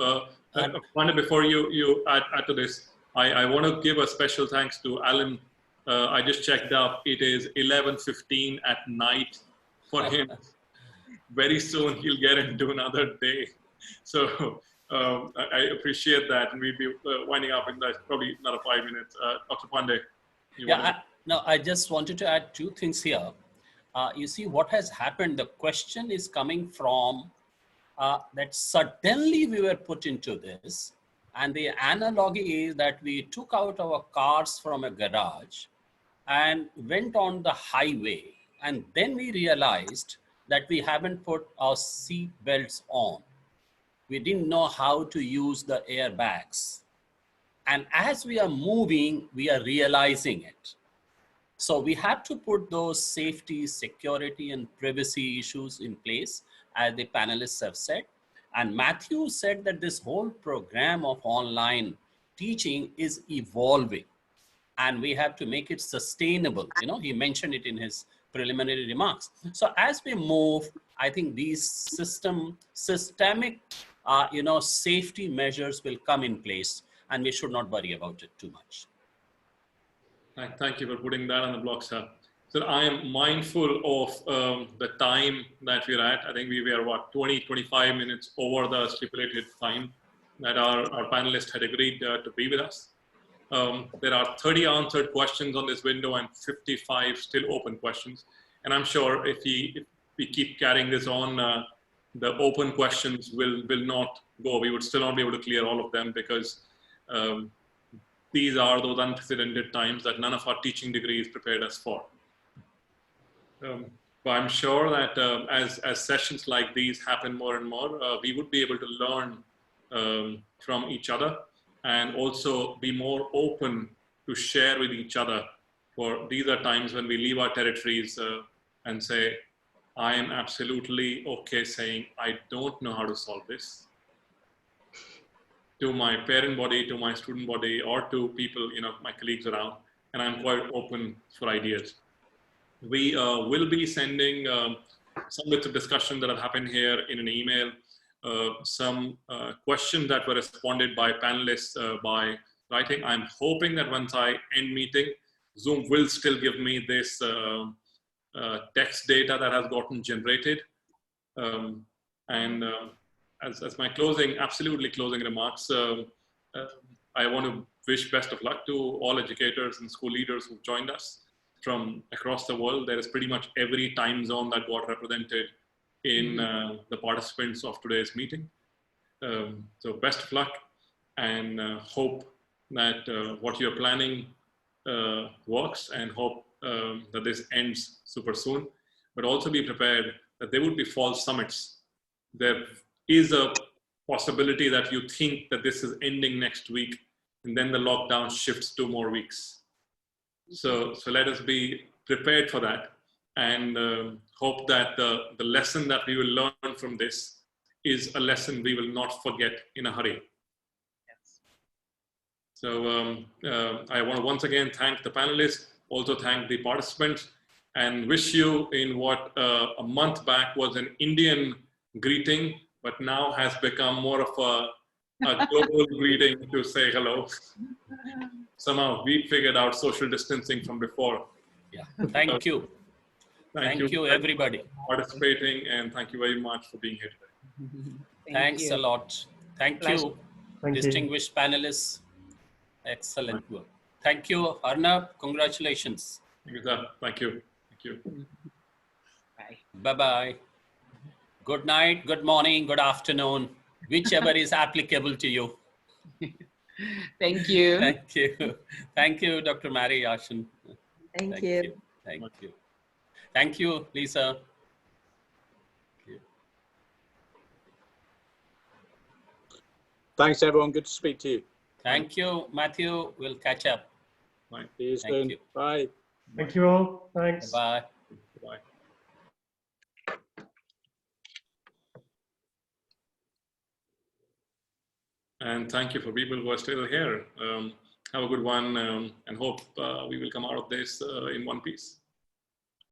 Wanda, before you add to this, I want to give a special thanks to Alan. I just checked up. It is 11:15 at night for him. Very soon he'll get into another day. So I appreciate that, and we'll be winding up in probably another 5 minutes. Dr. Pandey. I just wanted to add two things here. You see, what has happened, the question is coming from that suddenly we were put into this, and the analogy is that we took out our cars from a garage and went on the highway, and then we realized that we haven't put our seat belts on. We didn't know how to use the airbags. And as we are moving, we are realizing it. So we have to put those safety, security, and privacy issues in place, as the panelists have said. And Matthew said that this whole program of online teaching is evolving, and we have to make it sustainable. He mentioned it in his preliminary remarks. So as we move, I think these systemic safety measures will come in place, and we should not worry about it too much. Thank you for putting that on the block, sir. So I am mindful of the time that we're at. I think we were, 25 minutes over the stipulated time that our panelists had agreed to be with us. There are 30 answered questions on this window and 55 still open questions. And I'm sure if we keep carrying this on, the open questions will not go. We would still not be able to clear all of them, because these are those unprecedented times that none of our teaching degrees prepared us for. But I'm sure that as sessions like these happen more and more, we would be able to learn from each other, and also be more open to share with each other. For these are times when we leave our territories and say, I am absolutely okay saying, I don't know how to solve this, to my parent body, to my student body, or to people, my colleagues around, and I'm quite open for ideas. We will be sending some bits of discussion that have happened here in an email, some questions that were responded by panelists by writing. I'm hoping that once I end meeting, Zoom will still give me this text data that has gotten generated. As my absolutely closing remarks, I want to wish best of luck to all educators and school leaders who've joined us from across the world. There is pretty much every time zone that got represented in the participants of today's meeting. So best of luck, and hope that what you're planning works, and hope that this ends super soon. But also be prepared that there would be false summits. There is a possibility that you think that this is ending next week, and then the lockdown shifts 2 more weeks. So let us be prepared for that, and hope that the lesson that we will learn from this is a lesson we will not forget in a hurry. Yes. So I want to once again thank the panelists, also thank the participants, and wish you in what a month back was an Indian greeting, but now has become more of a global greeting to say hello. Somehow we figured out social distancing from before. Yeah, thank you. Thank you, everybody. For participating, and thank you very much for being here today. Thanks a lot. Thank you, Thank you. distinguished panelists. Excellent work. Thank you, Arnab. Congratulations. Thank you, sir. Thank you. Thank you. Bye. Bye-bye. Good night, good morning, good afternoon, whichever is applicable to you. Thank you. Thank you. Thank you, Dr. Mary Ashen. Thank you. Thank you. Thank you, Lisa. Thanks, everyone. Good to speak to you. Thank you, Matthew. We'll catch up. Bye. See you Thank soon. you. Bye. Thank you all. Thanks. Bye. Bye. And thank you for people who are still here. Have a good one, and hope we will come out of this in one piece.